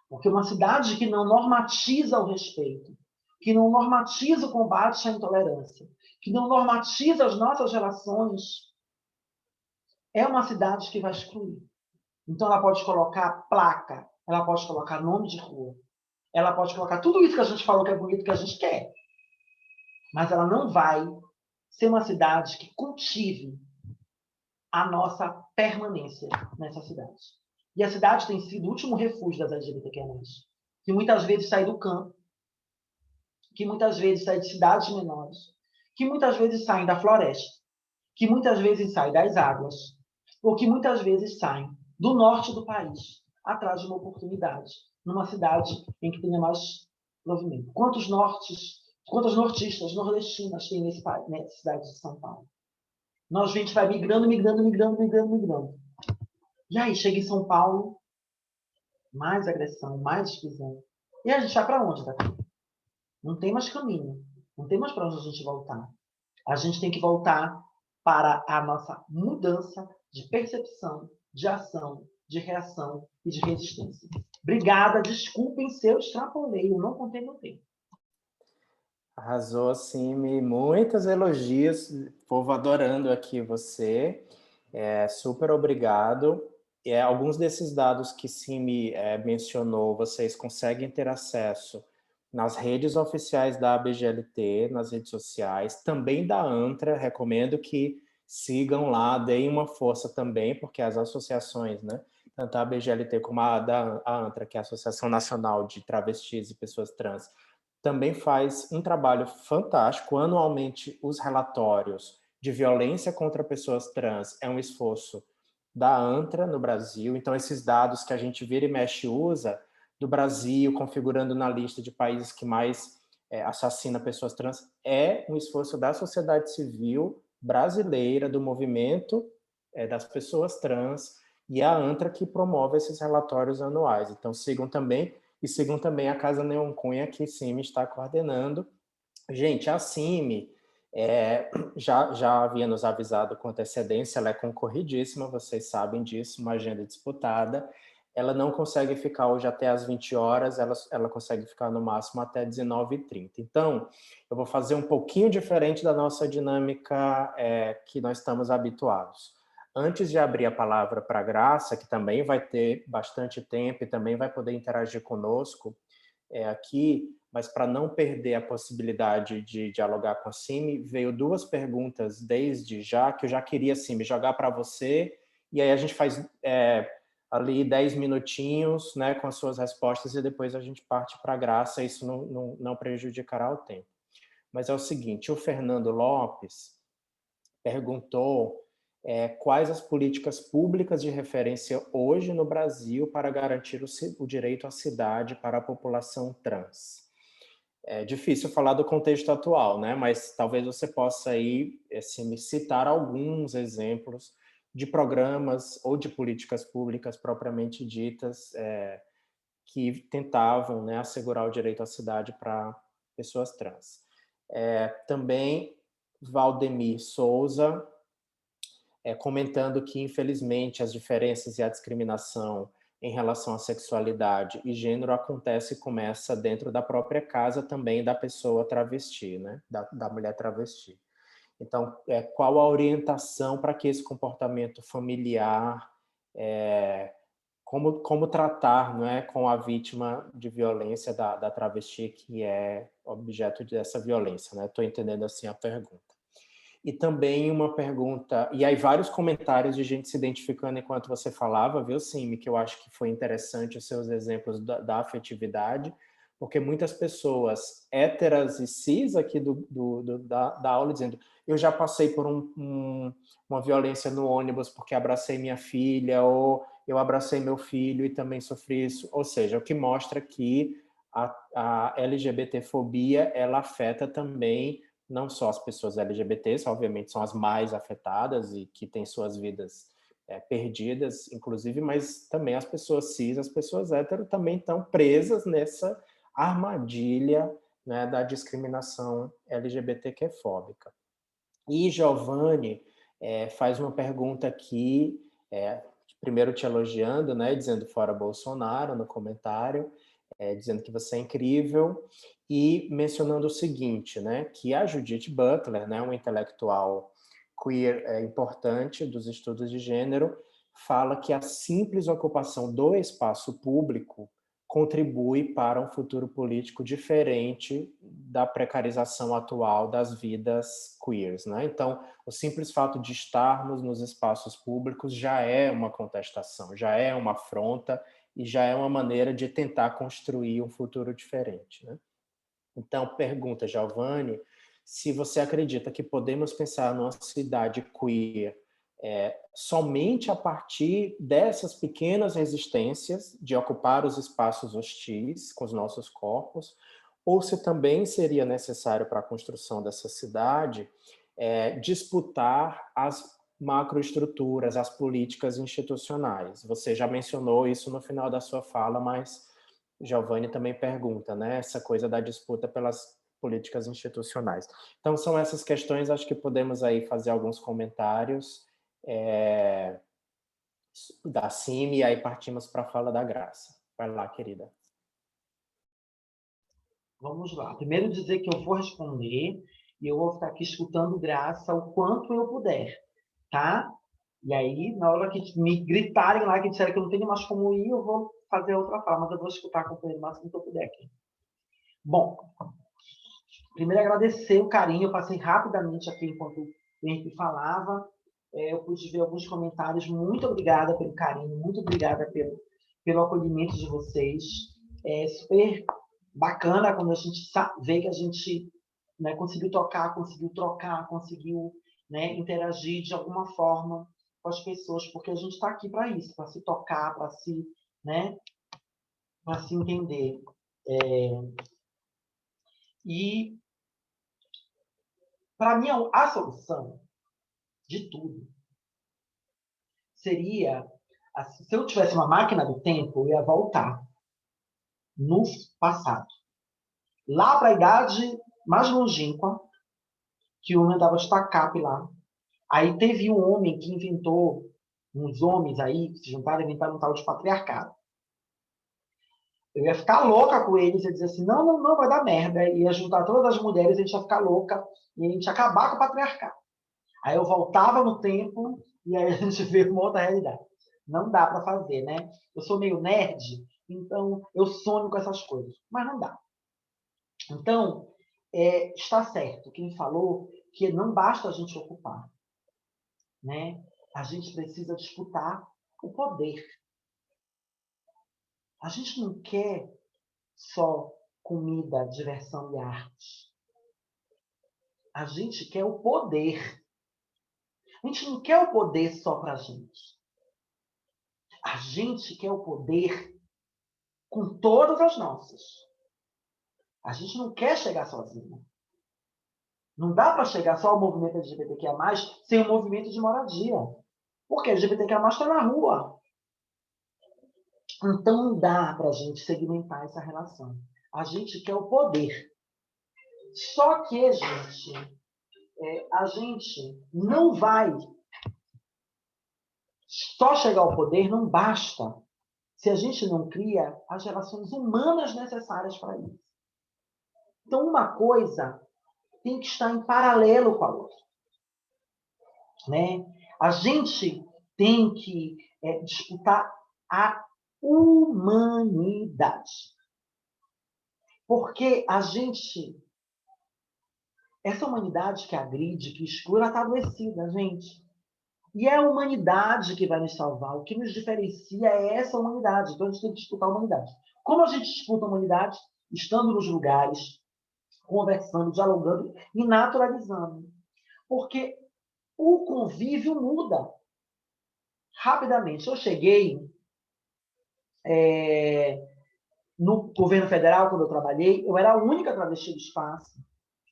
Porque uma cidade que não normatiza o respeito, que não normatiza o combate à intolerância, que não normatiza as nossas relações, é uma cidade que vai excluir. Então, ela pode colocar placa, ela pode colocar nome de rua, ela pode colocar tudo isso que a gente falou que é bonito, que a gente quer. Mas ela não vai ser uma cidade que cultive a nossa permanência nessa cidade. E a cidade tem sido o último refúgio das LGBTQIA+, que muitas vezes sai do campo, que muitas vezes sai de cidades menores, que muitas vezes saem da floresta, que muitas vezes saem das águas, ou que muitas vezes saem do norte do país, atrás de uma oportunidade, numa cidade em que tenha mais movimento. Quantos nortistas, nordestinas tem nessa cidade de São Paulo? A gente vai migrando. E aí, chega em São Paulo, mais agressão, mais exclusão. E a gente vai para onde daqui? Não tem mais caminho. Não tem mais para onde a gente voltar. A gente tem que voltar para a nossa mudança de percepção, de ação, de reação e de resistência. Obrigada, desculpem se eu extrapolei, eu não contei meu tempo. Arrasou, Simi, muitos elogios, povo adorando aqui você, super obrigado. Alguns desses dados que Simi mencionou, vocês conseguem ter acesso nas redes oficiais da ABGLT, nas redes sociais, também da ANTRA, recomendo que sigam lá, deem uma força também, porque as associações, né, tanto a ABGLT como a ANTRA, que é a Associação Nacional de Travestis e Pessoas Trans, também faz um trabalho fantástico. Anualmente, os relatórios de violência contra pessoas trans é um esforço da ANTRA no Brasil. Então, esses dados que a gente vira e mexe usa, do Brasil, configurando na lista de países que mais assassina pessoas trans, é um esforço da sociedade civil brasileira, do movimento das pessoas trans, e a ANTRA que promove esses relatórios anuais. Então, sigam também a Casa Neon Cunha, que CIMI está coordenando. Gente, a CIMI já havia nos avisado com antecedência, ela é concorridíssima, vocês sabem disso, uma agenda disputada. Ela não consegue ficar hoje até às 20 horas, ela consegue ficar no máximo até 19h30. Então, eu vou fazer um pouquinho diferente da nossa dinâmica que nós estamos habituados. Antes de abrir a palavra para a Graça, que também vai ter bastante tempo e também vai poder interagir conosco aqui, mas para não perder a possibilidade de dialogar com a Cime, veio duas perguntas desde já, que eu já queria, Cime, jogar para você, e aí a gente faz ali 10 minutinhos, né, com as suas respostas, e depois a gente parte para a Graça, isso não prejudicará o tempo. Mas é o seguinte, o Fernando Lopes perguntou quais as políticas públicas de referência hoje no Brasil para garantir o direito à cidade para a população trans. É difícil falar do contexto atual, né? Mas talvez você possa aí me citar alguns exemplos de programas ou de políticas públicas propriamente ditas que tentavam, né, assegurar o direito à cidade para pessoas trans. Também Valdemir Souza comentando que, infelizmente, as diferenças e a discriminação em relação à sexualidade e gênero acontece e começa dentro da própria casa também da pessoa travesti, né? da mulher travesti. Então, qual a orientação para que esse comportamento familiar, como tratar, não é, com a vítima de violência da travesti que é objeto dessa violência, né? Estou entendendo assim a pergunta. E também uma pergunta, e aí vários comentários de gente se identificando enquanto você falava, viu, Simi, que eu acho que foi interessante os seus exemplos da afetividade, porque muitas pessoas héteras e cis aqui da aula dizendo eu já passei por uma violência no ônibus porque abracei minha filha, ou eu abracei meu filho e também sofri isso, ou seja, o que mostra que a LGBTfobia, ela afeta também não só as pessoas LGBTs, obviamente são as mais afetadas e que têm suas vidas perdidas, inclusive, mas também as pessoas cis, as pessoas hétero também estão presas nessa armadilha, né, da discriminação LGBTQ-fóbica. E Giovanni faz uma pergunta aqui, primeiro te elogiando, né, dizendo fora Bolsonaro no comentário, dizendo que você é incrível, e mencionando o seguinte, né, que a Judith Butler, né, uma intelectual queer importante dos estudos de gênero, fala que a simples ocupação do espaço público contribui para um futuro político diferente da precarização atual das vidas queers, né? Então, o simples fato de estarmos nos espaços públicos já é uma contestação, já é uma afronta, e já é uma maneira de tentar construir um futuro diferente, né? Então, pergunta, Giovanni, se você acredita que podemos pensar numa cidade queer somente a partir dessas pequenas resistências de ocupar os espaços hostis com os nossos corpos, ou se também seria necessário para a construção dessa cidade disputar as macroestruturas, as políticas institucionais. Você já mencionou isso no final da sua fala, mas Giovanni também pergunta, né, essa coisa da disputa pelas políticas institucionais. Então, são essas questões, acho que podemos aí fazer alguns comentários da Cime, e aí partimos para a fala da Graça. Vai lá, querida. Vamos lá. Primeiro dizer que eu vou responder e eu vou ficar aqui escutando Graça o quanto eu puder, tá? E aí, na hora que me gritarem lá, que disserem que eu não tenho mais como ir, eu vou fazer outra fala, mas eu vou escutar com o máximo que eu puder aqui. Bom, primeiro agradecer o carinho, eu passei rapidamente aqui enquanto o Henrique falava, eu pude ver alguns comentários, muito obrigada pelo carinho, muito obrigada pelo acolhimento de vocês, é super bacana quando a gente vê que a gente, né, conseguiu tocar, conseguiu trocar, conseguiu, né, interagir de alguma forma com as pessoas, porque a gente está aqui para isso, para se tocar, para se, né, para se entender. E, para mim, a solução de tudo seria, assim, se eu tivesse uma máquina do tempo, eu ia voltar no passado. Lá para a idade mais longínqua, que o homem andava estacape lá. Aí teve um homem que inventou, uns homens aí, que se juntaram e inventaram um tal de patriarcado. Eu ia ficar louca com eles, ia dizer assim, não, não, não, vai dar merda. Ia juntar todas as mulheres, a gente ia ficar louca, e a gente ia acabar com o patriarcado. Aí eu voltava no tempo, e aí a gente vê uma outra realidade. Não dá para fazer, né? Eu sou meio nerd, então eu sonho com essas coisas, mas não dá. Então, está certo quem falou que não basta a gente ocupar, né? A gente precisa disputar o poder. A gente não quer só comida, diversão e arte. A gente quer o poder. A gente não quer o poder só para a gente. A gente quer o poder com todas as nossas. A gente não quer chegar sozinho. Não dá para chegar só ao movimento LGBTQIA+, sem o movimento de moradia. Porque LGBTQIA+, está na rua. Então não dá para a gente segmentar essa relação. A gente quer o poder. Só que, gente, a gente não vai só chegar ao poder, não basta se a gente não cria as relações humanas necessárias para isso. Então, uma coisa tem que estar em paralelo com a outra. Né? A gente tem que disputar a humanidade. Porque a gente... Essa humanidade que agride, que exclui, ela está adoecida, gente. E é a humanidade que vai nos salvar. O que nos diferencia é essa humanidade. Então, a gente tem que disputar a humanidade. Como a gente disputa a humanidade? Estando nos lugares, conversando, dialogando e naturalizando. Porque o convívio muda rapidamente. Eu cheguei no governo federal, quando eu trabalhei, eu era a única travesti do espaço.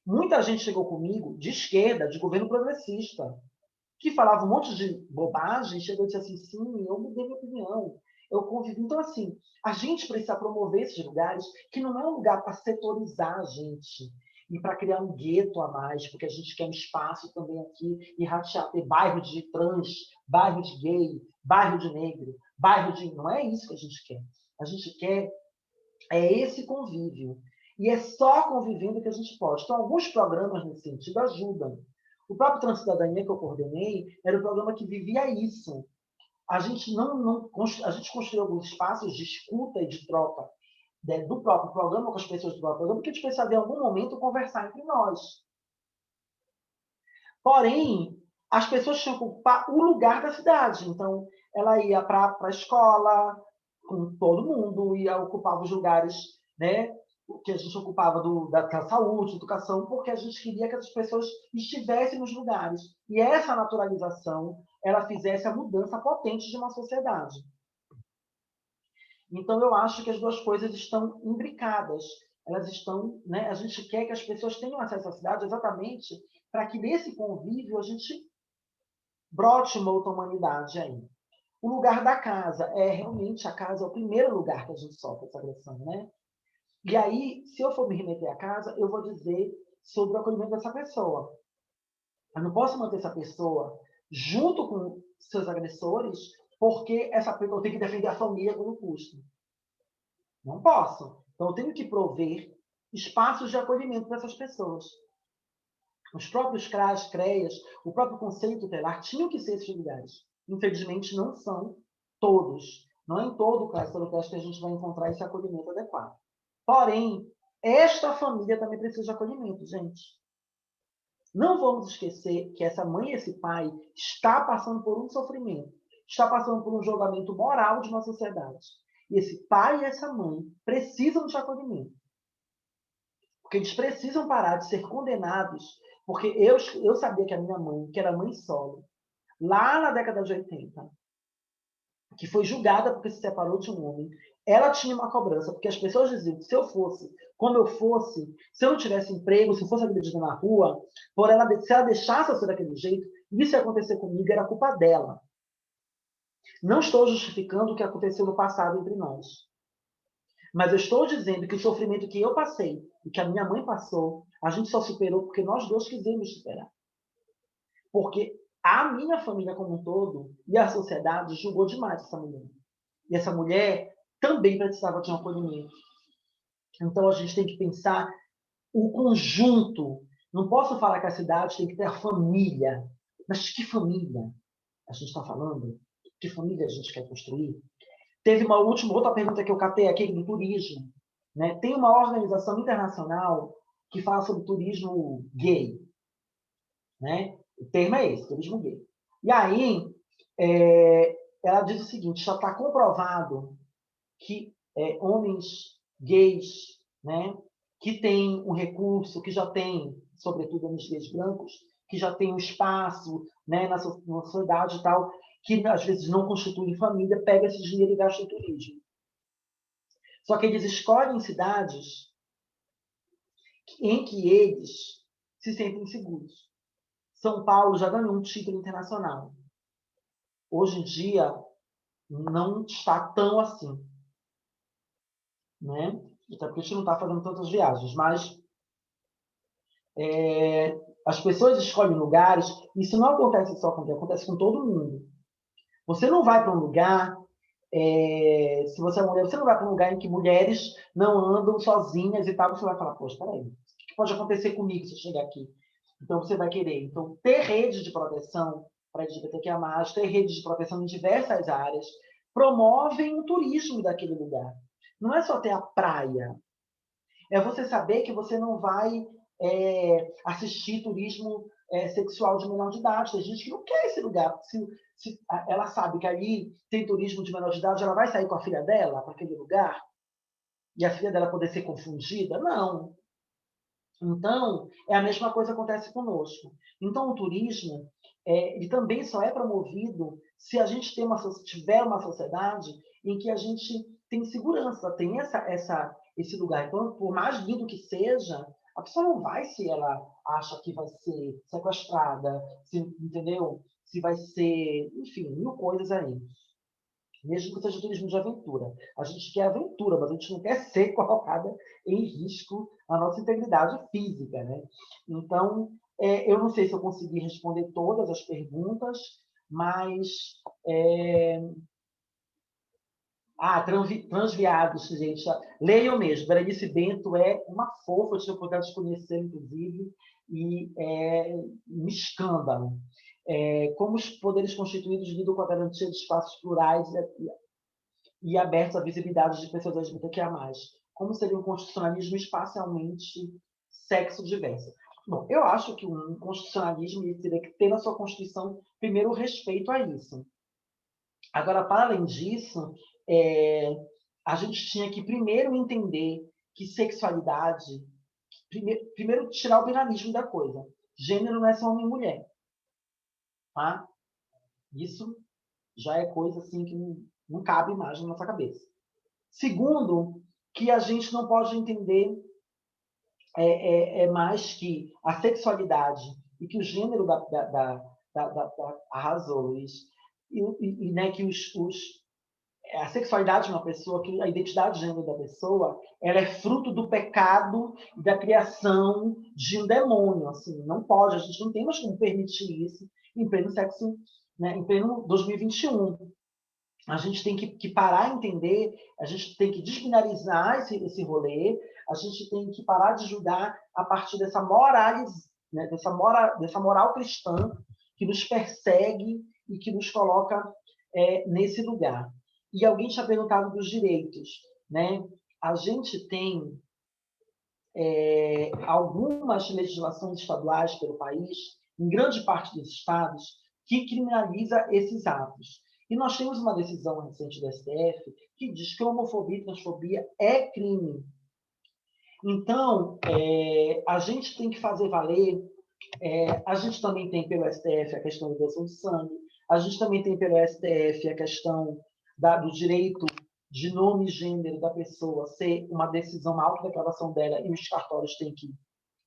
Muita gente chegou comigo de esquerda, de governo progressista, que falava um monte de bobagem, chegou e disse assim, sim, eu mudei minha opinião, eu convivi. Então, assim, a gente precisa promover esses lugares, que não é um lugar para setorizar a gente, e para criar um gueto a mais, porque a gente quer um espaço também aqui, e ratear, ter bairro de trans, bairro de gay, bairro de negro, bairro de... Não é isso que a gente quer. A gente quer esse convívio. E é só convivendo que a gente pode. Então, alguns programas nesse sentido ajudam. O próprio Transcidadania que eu coordenei era um programa que vivia isso. A gente a gente construiu alguns espaços de escuta e de troca do próprio programa com as pessoas do próprio programa, porque a gente precisava, em algum momento, conversar entre nós. Porém, as pessoas tinham que ocupar o lugar da cidade. Então, ela ia para a escola com todo mundo, ia ocupar os lugares, né, que a gente ocupava da saúde, educação, porque a gente queria que as pessoas estivessem nos lugares. E essa naturalização, ela fizesse a mudança potente de uma sociedade. Então, eu acho que as duas coisas estão imbricadas. Elas estão, né, a gente quer que as pessoas tenham acesso à cidade exatamente para que nesse convívio a gente brote uma outra humanidade aí. O lugar da casa, realmente a casa é o primeiro lugar que a gente sofre essa agressão, né? E aí, se eu for me remeter à casa, eu vou dizer sobre o acolhimento dessa pessoa. Eu não posso manter essa pessoa junto com seus agressores, porque eu tenho que defender a família a todo custo. Não posso. Então, eu tenho que prover espaços de acolhimento para essas pessoas. Os próprios CRAs, CREAs, o próprio Conselho Tutelar tinham que ser esses lugares. Infelizmente, não são todos. Não é em todo o CRAS, todo CRAS que a gente vai encontrar esse acolhimento adequado. Porém, esta família também precisa de acolhimento, gente. Não vamos esquecer que essa mãe e esse pai está passando por um sofrimento, está passando por um julgamento moral de uma sociedade. E esse pai e essa mãe precisam de acolhimento. Porque eles precisam parar de ser condenados. Porque eu sabia que a minha mãe, que era mãe solo, lá na década de 80, que foi julgada porque se separou de um homem, ela tinha uma cobrança, porque as pessoas diziam que se eu fosse, como eu fosse, se eu não tivesse emprego, se eu fosse agredida na rua, se ela deixasse eu ser daquele jeito, isso ia acontecer comigo, era culpa dela. Não estou justificando o que aconteceu no passado entre nós. Mas eu estou dizendo que o sofrimento que eu passei e que a minha mãe passou, a gente só superou porque nós dois quisemos superar. Porque a minha família como um todo e a sociedade julgou demais essa mulher. E essa mulher também precisava de um acolhimento. Então a gente tem que pensar o conjunto. Não posso falar que a cidade tem que ter a família. Mas que família a gente está falando? Que família a gente quer construir? Teve uma outra pergunta que eu catei aqui do turismo. Né? Tem uma organização internacional que fala sobre turismo gay. Né? O termo é esse, turismo gay. E aí, ela diz o seguinte, já está comprovado que homens gays, né, que têm um recurso, que já têm, sobretudo homens gays brancos, que já têm um espaço, né, na sociedade e tal, que às vezes não constituem família, pega esse dinheiro e gasta em turismo. Só que eles escolhem cidades em que eles se sentem seguros. São Paulo já ganhou um título internacional. Hoje em dia, não está tão assim. Né? Até porque a gente não está fazendo tantas viagens, mas as pessoas escolhem lugares, isso não acontece só comigo, acontece com todo mundo. Você não vai para um lugar, se você é mulher, você não vai para um lugar em que mulheres não andam sozinhas e tal, você vai falar, poxa, peraí, o que pode acontecer comigo se eu chegar aqui? Então você vai querer. Então, ter rede de proteção para LGBTQIA+, ter rede de proteção em diversas áreas, promovem o turismo daquele lugar. Não é só ter a praia. É você saber que você não vai assistir turismo sexual de menor de idade. Tem gente que não quer esse lugar. Se ela sabe que ali tem turismo de menor de idade, ela vai sair com a filha dela para aquele lugar? E a filha dela poder ser confundida? Não. Então, é a mesma coisa que acontece conosco. Então, o turismo ele também só é promovido se a gente tiver uma sociedade em que a gente tem segurança, tem esse lugar. Então, por mais lindo que seja, a pessoa não vai se ela acha que vai ser sequestrada, entendeu? Se vai ser, enfim, mil coisas aí. Mesmo que seja turismo de aventura. A gente quer aventura, mas a gente não quer ser colocada em risco a nossa integridade física. Né? Então, eu não sei se eu consegui responder todas as perguntas, mas... Transviados, gente. Leiam mesmo. Berenice Bento é uma fofa, eu tive a oportunidade de conhecer, inclusive, e um escândalo. Como os poderes constituídos lidam com a garantia de espaços plurais e abertos à visibilidade de pessoas LGBTQIA+. Como seria um constitucionalismo espacialmente sexo-diverso? Bom, eu acho que um constitucionalismo teria que ter na sua Constituição, primeiro, o respeito a isso. Agora, para além disso, a gente tinha que primeiro entender que sexualidade... Primeiro tirar o binarismo da coisa. Gênero não é só homem e mulher. Tá? Isso já é coisa assim que não cabe mais na nossa cabeça. Segundo, que a gente não pode entender mais que a sexualidade e que o gênero arrasou, Luiz, e né, que a sexualidade de uma pessoa, que a identidade de gênero da pessoa, ela é fruto do pecado e da criação de um demônio. Assim, não pode, a gente não tem mais como permitir isso em pleno sexo, né, em pleno 2021. A gente tem que parar e entender, a gente tem que desbinarizar esse rolê, a gente tem que parar de julgar a partir dessa né, dessa moral cristã que nos persegue e que nos coloca nesse lugar. E alguém tinha perguntado dos direitos. Né? A gente tem algumas legislações estaduais pelo país, em grande parte dos estados, que criminaliza esses atos. E nós temos uma decisão recente do STF que diz que homofobia e transfobia é crime. Então, a gente tem que fazer valer. A gente também tem pelo STF a questão da doação de sangue, a gente também tem pelo STF a questão do direito de nome e gênero da pessoa ser uma decisão, uma autodeclaração dela, e os cartórios têm que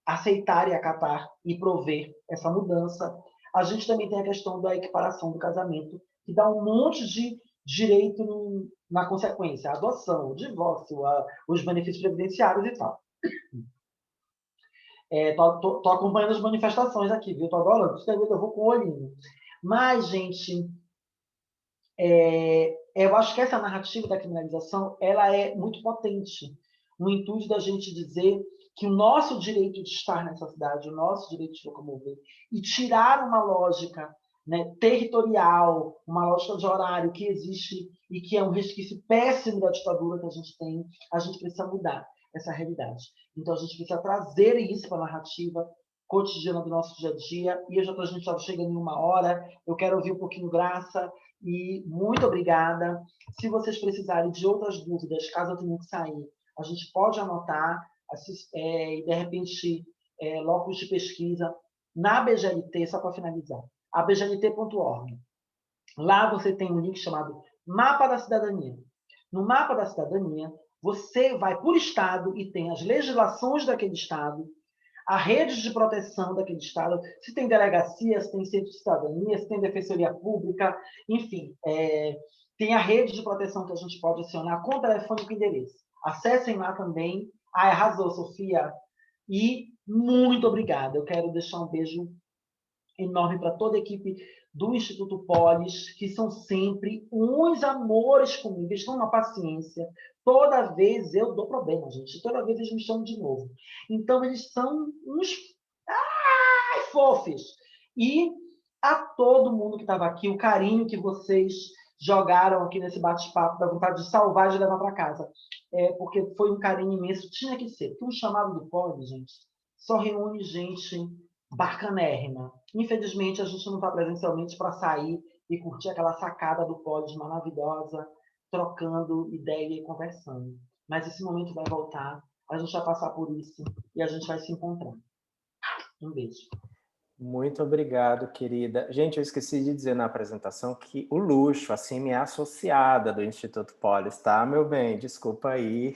aceitar e acatar e prover essa mudança. A gente também tem a questão da equiparação do casamento, que dá um monte de direito na consequência, a adoção, o divórcio, os benefícios previdenciários e tal. Tô acompanhando as manifestações aqui, viu? Tô adorando, eu vou com o olhinho. Mas, gente, eu acho que essa narrativa da criminalização, ela é muito potente, no intuito da gente dizer que o nosso direito de estar nessa cidade, o nosso direito de locomover, e tirar uma lógica, né, territorial, uma lógica de horário que existe e que é um resquício péssimo da ditadura que a gente precisa mudar essa realidade. Então, a gente precisa trazer isso para a narrativa cotidiana do nosso dia a dia, e a gente já chega em 1 hora, eu quero ouvir um pouquinho Graça, e muito obrigada. Se vocês precisarem de outras dúvidas, caso eu tenha que sair, a gente pode anotar, e de repente, locos de pesquisa na BGLT, só para finalizar, a bglt.org. Lá você tem um link chamado Mapa da Cidadania. No Mapa da Cidadania, você vai por estado e tem as legislações daquele estado, a rede de proteção daquele estado, se tem delegacia, se tem centro de cidadania, se tem defensoria pública, enfim, tem a rede de proteção que a gente pode acionar com telefone e com endereço. Acessem lá também. Arrasou, Sofia. E muito obrigada. Eu quero deixar um beijo enorme para toda a equipe do Instituto Polis, que são sempre uns amores comigo, eles têm uma paciência. Toda vez eu dou problema, gente. Toda vez eles me chamam de novo. Então, eles são uns fofos. E a todo mundo que estava aqui, o carinho que vocês jogaram aqui nesse bate-papo, da vontade de salvar e de levar para casa. Porque foi um carinho imenso, tinha que ser. Porque um chamado do Polis, gente, só reúne gente bacanérrima. Infelizmente, a gente não está presencialmente para sair e curtir aquela sacada do Polis maravilhosa, trocando ideia e conversando. Mas esse momento vai voltar, a gente vai passar por isso e a gente vai se encontrar. Um beijo. Muito obrigado, querida. Gente, eu esqueci de dizer na apresentação que o Luxo, assim, é associada do Instituto Polis, tá, meu bem? Desculpa aí.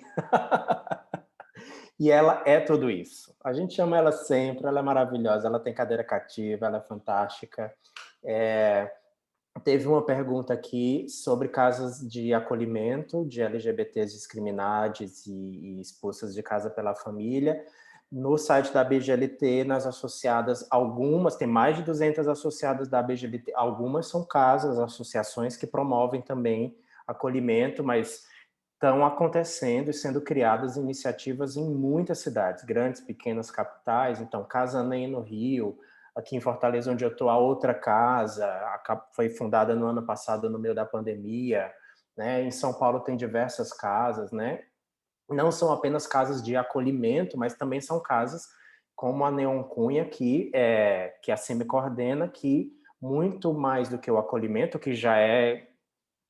E ela é tudo isso. A gente ama ela sempre, ela é maravilhosa, ela tem cadeira cativa, ela é fantástica. Teve uma pergunta aqui sobre casas de acolhimento de LGBTs discriminados e expulsas de casa pela família. No site da BGLT, nas associadas, algumas, tem mais de 200 associadas da BGLT, algumas são casas, associações que promovem também acolhimento, mas estão acontecendo e sendo criadas iniciativas em muitas cidades, grandes, pequenas capitais. Então, Casa Nem no Rio, aqui em Fortaleza, onde eu estou, a outra casa, foi fundada no ano passado, no meio da pandemia, né? Em São Paulo tem diversas casas, né? Não são apenas casas de acolhimento, mas também são casas como a Neon Cunha, que a CIMI coordena, que muito mais do que o acolhimento, que já é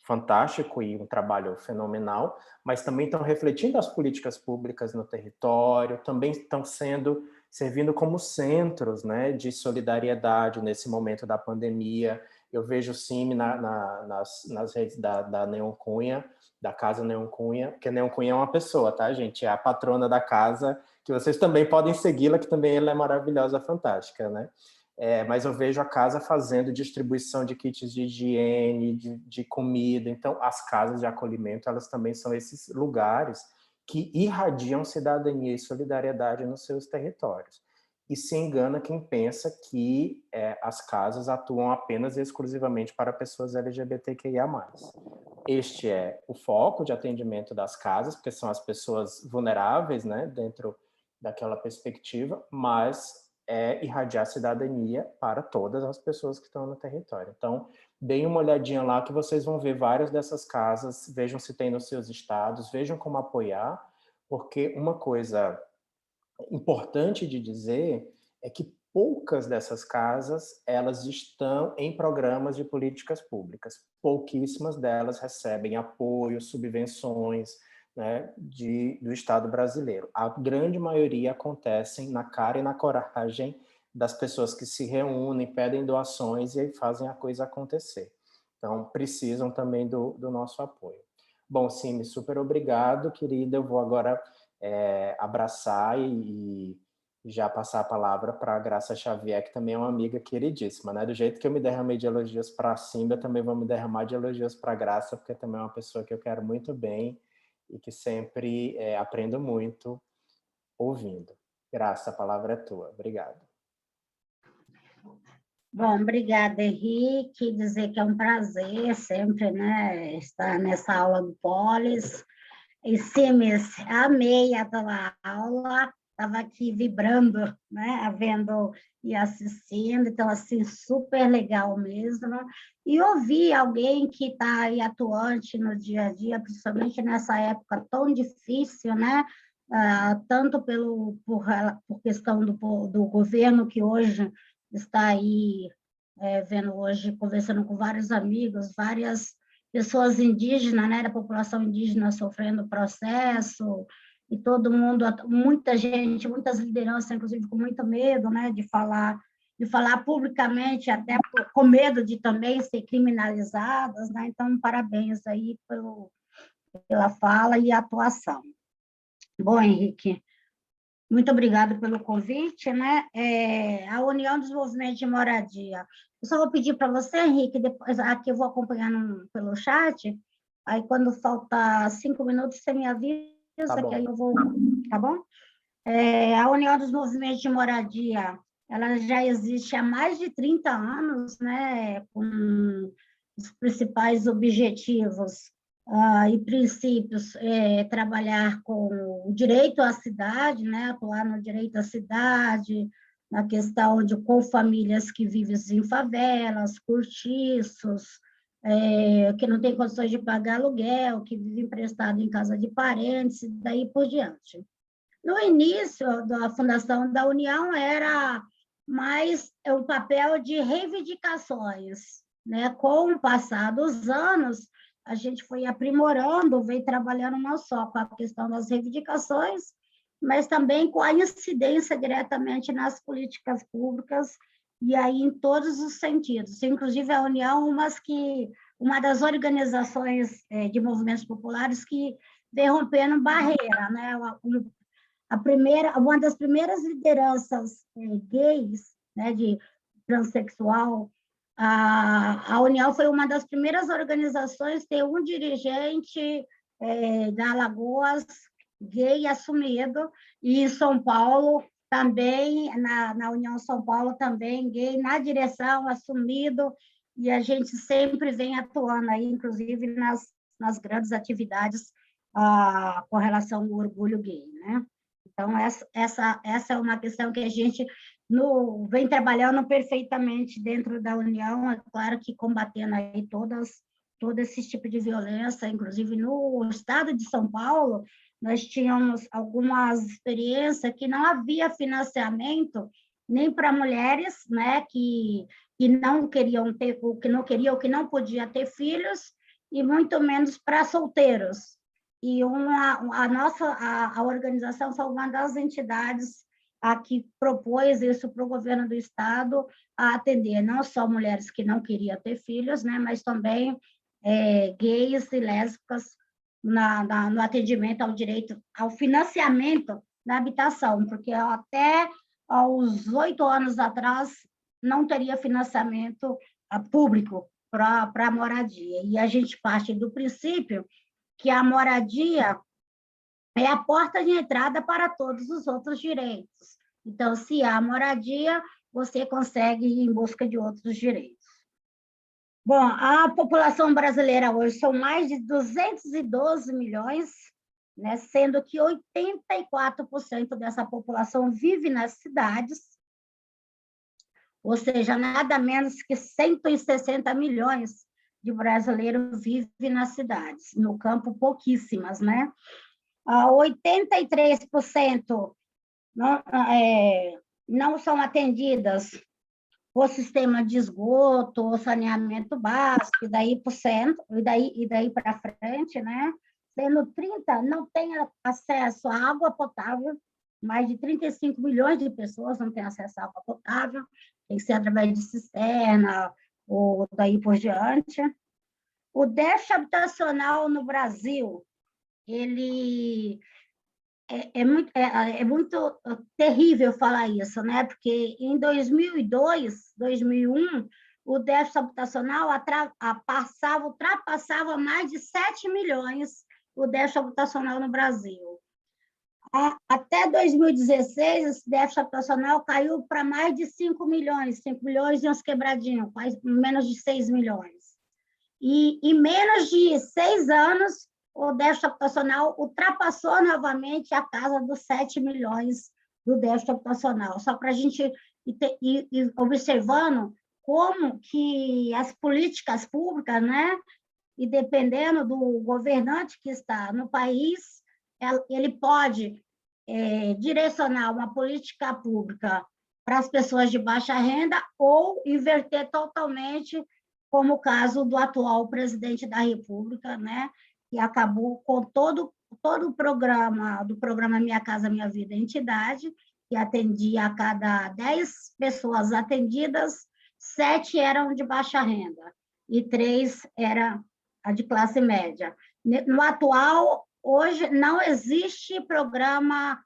fantástico e um trabalho fenomenal, mas também estão refletindo as políticas públicas no território, também estão servindo como centros, né, de solidariedade nesse momento da pandemia. Eu vejo o CIMI nas redes da Neon Cunha, da Casa Neon Cunha, porque a Neon Cunha é uma pessoa, tá, gente? É a patrona da casa, que vocês também podem segui-la, que também ela é maravilhosa, fantástica, né? Mas eu vejo a casa fazendo distribuição de kits de higiene, de comida. Então, as casas de acolhimento, elas também são esses lugares que irradiam cidadania e solidariedade nos seus territórios. E se engana quem pensa que as casas atuam apenas e exclusivamente para pessoas LGBTQIA+. Este é o foco de atendimento das casas, porque são as pessoas vulneráveis, né, dentro daquela perspectiva, mas irradiar cidadania para todas as pessoas que estão no território. Então, deem uma olhadinha lá que vocês vão ver várias dessas casas, vejam se tem nos seus estados, vejam como apoiar, porque uma coisa importante de dizer é que poucas dessas casas, elas estão em programas de políticas públicas. Pouquíssimas delas recebem apoio, subvenções, né, do Estado brasileiro. A grande maioria acontecem na cara e na coragem das pessoas que se reúnem, pedem doações e aí fazem a coisa acontecer. Então, precisam também do nosso apoio. Bom, Cime, super obrigado, querida. Eu vou agora abraçar e já passar a palavra para a Graça Xavier, que também é uma amiga queridíssima, né? Do jeito que eu me derramei de elogios para a Simba, eu também vou me derramar de elogios para a Graça, porque também é uma pessoa que eu quero muito bem e que sempre aprendo muito ouvindo. Graça, a palavra é tua. Obrigado. Bom, obrigada, Henrique. Dizer que é um prazer sempre, né, estar nessa aula do Polis. E Simes, amei a tua aula, estava aqui vibrando, né, vendo e assistindo, então, assim, super legal mesmo. E ouvir alguém que está aí atuante no dia a dia, principalmente nessa época tão difícil, né, tanto por questão do governo que hoje está aí, vendo hoje, conversando com vários amigos, várias pessoas indígenas, né, da população indígena sofrendo processo, e todo mundo, muita gente, muitas lideranças, inclusive, com muito medo, né, de falar publicamente, até com medo de também ser criminalizadas, né, então, parabéns aí pela fala e atuação. Bom, Henrique, muito obrigada pelo convite, né? A União dos Movimentos de Moradia. Eu só vou pedir para você, Henrique, depois aqui eu vou acompanhando pelo chat, aí quando faltar 5 minutos, você me avisa, Tá bom. que aí eu vou, tá bom? A União dos Movimentos de Moradia, ela já existe há mais de 30 anos, né? Com os principais objetivos e princípios, trabalhar com o direito à cidade, né, atuar no direito à cidade, na questão com famílias que vivem em favelas, cortiços, que não têm condições de pagar aluguel, que vivem emprestado em casa de parentes, e daí por diante. No início da fundação da União era mais um papel de reivindicações, né? Com o passar dos anos, a gente foi aprimorando, veio trabalhando não só com a questão das reivindicações, mas também com a incidência diretamente nas políticas públicas, e aí em todos os sentidos. Inclusive, a União, uma das organizações de movimentos populares que vem rompendo barreira, né? Uma das primeiras lideranças gays, né, de transexual, a União foi uma das primeiras organizações a ter um dirigente da Alagoas gay assumido, e em São Paulo também, na União São Paulo também gay, na direção assumido, e a gente sempre vem atuando aí, inclusive nas grandes atividades com relação ao orgulho gay, né? Então, essa é uma questão que a gente vem trabalhando perfeitamente dentro da União, é claro que combatendo aí todo esse tipo de violência, inclusive no estado de São Paulo, nós tínhamos algumas experiências que não havia financiamento nem para mulheres, né, que não queriam ter, que não podia ter filhos, e muito menos para solteiros. E a organização foi uma das entidades que propôs isso para o governo do Estado, a atender não só mulheres que não queriam ter filhos, né, mas também gays e lésbicas no atendimento ao direito, ao financiamento da habitação, porque até aos 8 anos atrás não teria financiamento público para a moradia. E a gente parte do princípio que a moradia é a porta de entrada para todos os outros direitos. Então, se há moradia, você consegue ir em busca de outros direitos. Bom, a população brasileira hoje são mais de 212 milhões, né, sendo que 84% dessa população vive nas cidades, ou seja, nada menos que 160 milhões de brasileiros vivem nas cidades, no campo pouquíssimas, né? 83% não são atendidas por sistema de esgoto ou saneamento básico, e daí para frente, né? Sendo 30% não tem acesso à água potável, mais de 35 milhões de pessoas não têm acesso à água potável, tem que ser através de cisterna ou daí por diante. O déficit habitacional no Brasil, ele é muito terrível falar isso, né? Porque em 2002, 2001, o déficit habitacional ultrapassava mais de 7 milhões o déficit habitacional no Brasil. Até 2016, esse déficit habitacional caiu para mais de 5 milhões e uns quebradinhos, quase menos de 6 milhões. E em menos de 6 anos, o déficit habitacional ultrapassou novamente a casa dos 7 milhões do déficit habitacional. Só para a gente ir observando como que as políticas públicas, né, e dependendo do governante que está no país, ele pode direcionar uma política pública para as pessoas de baixa renda ou inverter totalmente, como o caso do atual presidente da República, né, que acabou com todo o programa, do programa Minha Casa Minha Vida Entidade, que atendia a cada 10 pessoas atendidas, 7 eram de baixa renda e 3 eram de classe média. No atual, hoje, não existe programa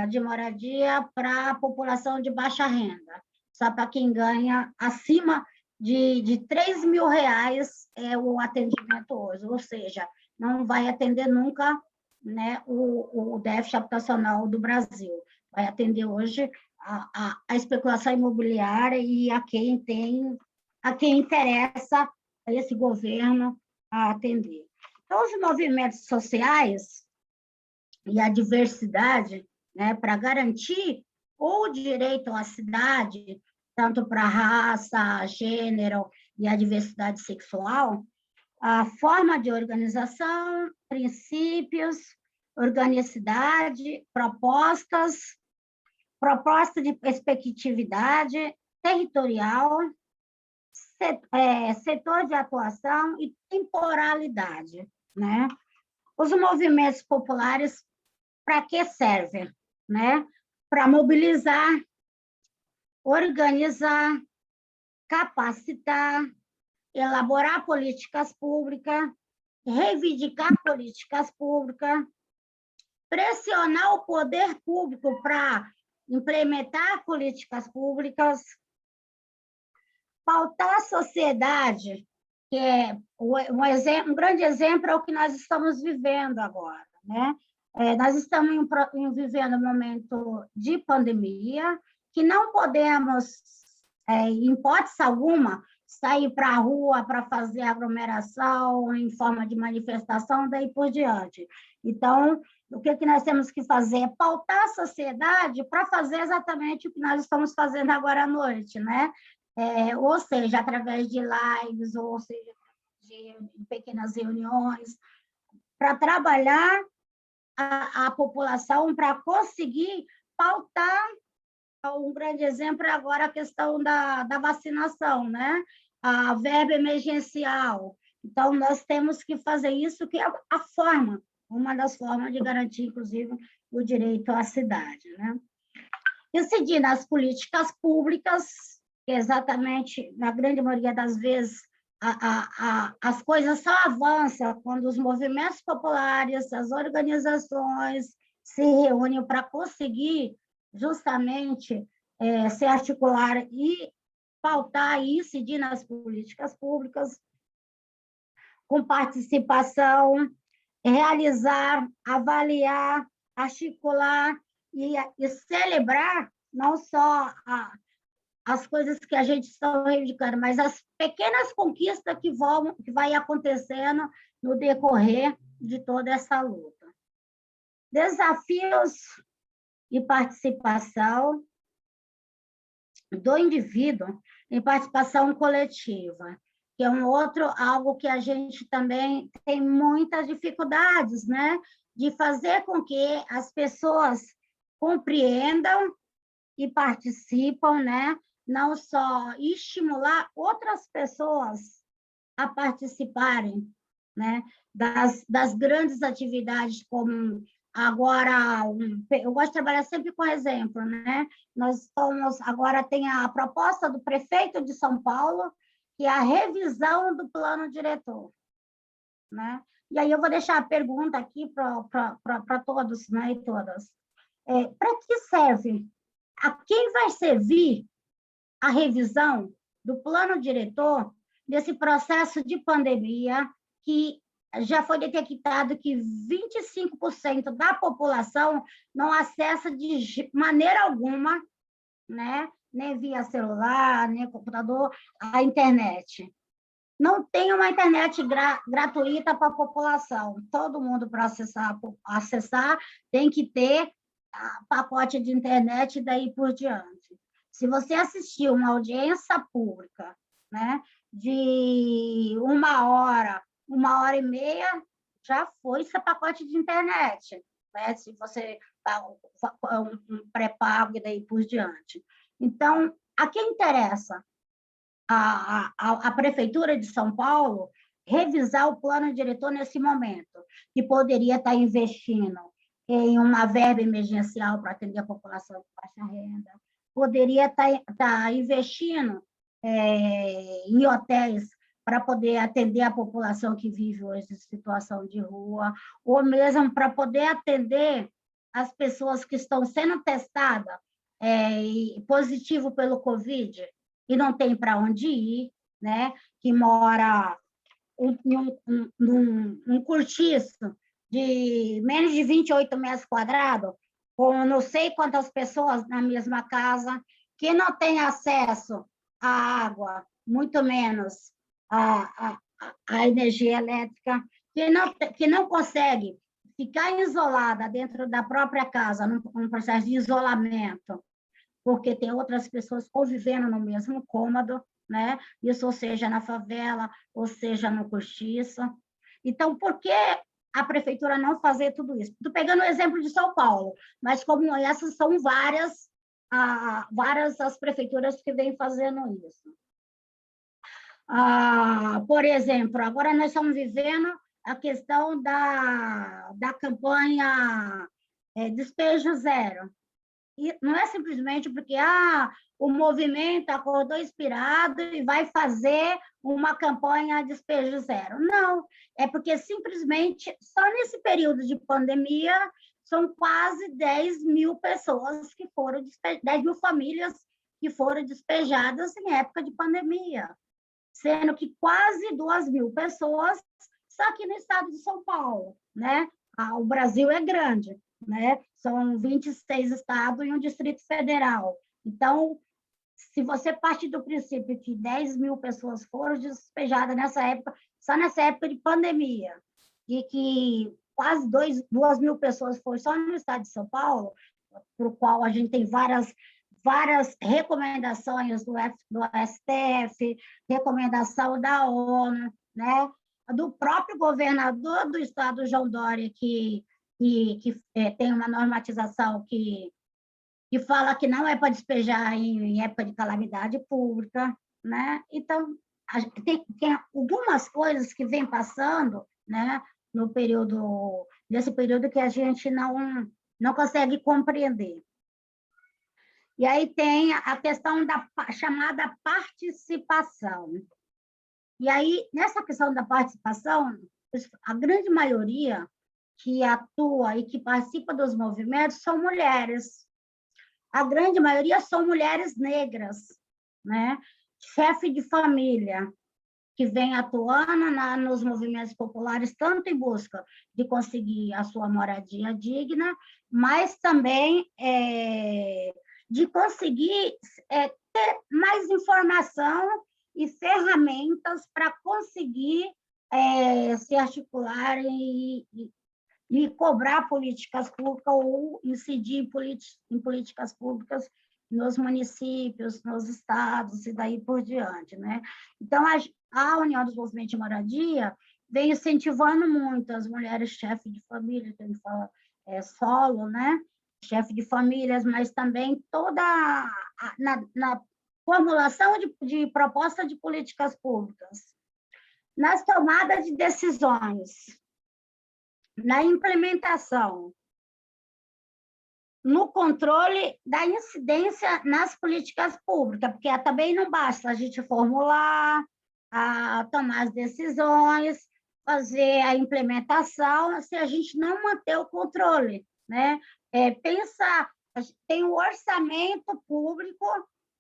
de moradia para a população de baixa renda, só para quem ganha acima de 3 mil reais é o atendimento hoje, ou seja, não vai atender nunca, né, o déficit habitacional do Brasil. Vai atender hoje a especulação imobiliária e a quem interessa a esse governo a atender. Então, os movimentos sociais e a diversidade, né, para garantir o direito à cidade, tanto para raça, gênero e a diversidade sexual, a forma de organização, princípios, organicidade, proposta de perspectividade territorial, setor de atuação e temporalidade, né? Os movimentos populares, para que servem, né? Para mobilizar, organizar, capacitar, elaborar políticas públicas, reivindicar políticas públicas, pressionar o poder público para implementar políticas públicas, pautar a sociedade, que é um grande exemplo é o que nós estamos vivendo agora, né? Nós estamos vivendo um momento de pandemia que não podemos, em hipótese alguma, sair para a rua para fazer aglomeração em forma de manifestação, daí por diante. Então, o que nós temos que fazer é pautar a sociedade para fazer exatamente o que nós estamos fazendo agora à noite, né? Ou seja, através de lives, ou seja, de pequenas reuniões, para trabalhar a população, para conseguir pautar. Um grande exemplo é agora a questão da vacinação, né? A verba emergencial. Então, nós temos que fazer isso, que é uma das formas de garantir, inclusive, o direito à cidade, né? Incidir nas políticas públicas, que exatamente, na grande maioria das vezes, as coisas só avançam quando os movimentos populares, as organizações se reúnem para conseguir justamente se articular e pautar e incidir nas políticas públicas, com participação, realizar, avaliar, articular e celebrar não só as coisas que a gente está reivindicando, mas as pequenas conquistas que vai acontecendo no decorrer de toda essa luta. Desafios e participação do indivíduo em participação coletiva, que é algo que a gente também tem muitas dificuldades, né? De fazer com que as pessoas compreendam e participam, né? Não só estimular outras pessoas a participarem, né? Das grandes atividades, como agora, eu gosto de trabalhar sempre com exemplo, né? Agora tem a proposta do prefeito de São Paulo, que é a revisão do plano diretor. né? E aí eu vou deixar a pergunta aqui para todos, né, e todas. Para que serve? A quem vai servir a revisão do plano diretor desse processo de pandemia que já foi detectado que 25% da população não acessa de maneira alguma, né, nem via celular, nem computador, a internet. Não tem uma internet gratuita para a população. Todo mundo, para acessar, tem que ter pacote de internet e daí por diante. Se você assistir uma audiência pública, né, de 1 hora e meia, já foi seu pacote de internet, né? Se você um pré-pago e daí por diante. Então, a quem interessa a Prefeitura de São Paulo revisar o plano diretor nesse momento, que poderia estar investindo em uma verba emergencial para atender a população de baixa renda, poderia estar investindo em hotéis para poder atender a população que vive hoje em situação de rua, ou mesmo para poder atender as pessoas que estão sendo testadas positivo pelo Covid e não tem para onde ir, né? Que mora num cortiço de menos de 28 metros quadrados, com não sei quantas pessoas na mesma casa, que não tem acesso à água, muito menos à energia elétrica, que não consegue ficar isolada dentro da própria casa, num processo de isolamento, porque tem outras pessoas convivendo no mesmo cômodo, né? Isso, ou seja, na favela, ou seja, no cortiço. Então, por que a prefeitura não fazer tudo isso? Estou pegando o exemplo de São Paulo, mas como essas são várias as prefeituras que vêm fazendo isso. Por exemplo, agora nós estamos vivendo a questão da campanha Despejo Zero. E não é simplesmente porque o movimento acordou inspirado e vai fazer uma campanha Despejo Zero. Não, é porque simplesmente, só nesse período de pandemia, são quase 10 mil pessoas que foram 10 mil famílias que foram despejadas em época de pandemia, sendo que quase 2 mil pessoas só aqui no estado de São Paulo, né? O Brasil é grande, né? São 26 estados e um Distrito Federal. Então, se você partir do princípio que 10 mil pessoas foram despejadas nessa época, só nessa época de pandemia, e que quase 2 mil pessoas foram só no estado de São Paulo, para o qual a gente tem várias recomendações do STF, recomendação da ONU, né? Do próprio governador do estado, João Dória, que tem uma normatização que fala que não é para despejar em época de calamidade pública, né? Então, tem algumas coisas que vêm passando, né? Nesse período que a gente não consegue compreender. E aí tem a questão da chamada participação. E aí, nessa questão da participação, a grande maioria que atua e que participa dos movimentos são mulheres. A grande maioria são mulheres negras, né? Chefe de família, que vem atuando nos movimentos populares, tanto em busca de conseguir a sua moradia digna, mas também de conseguir ter mais informação e ferramentas para conseguir se articular e cobrar políticas públicas ou incidir em políticas públicas nos municípios, nos estados e daí por diante, né? Então, a União dos Movimentos de Moradia vem incentivando muito as mulheres chefes de família, que a gente fala solo, né? Chefe de famílias, mas também toda na formulação de proposta de políticas públicas, nas tomadas de decisões, na implementação, no controle da incidência nas políticas públicas, porque também não basta a gente formular, tomar as decisões, fazer a implementação se a gente não manter o controle, né? Pensar, tem o orçamento público,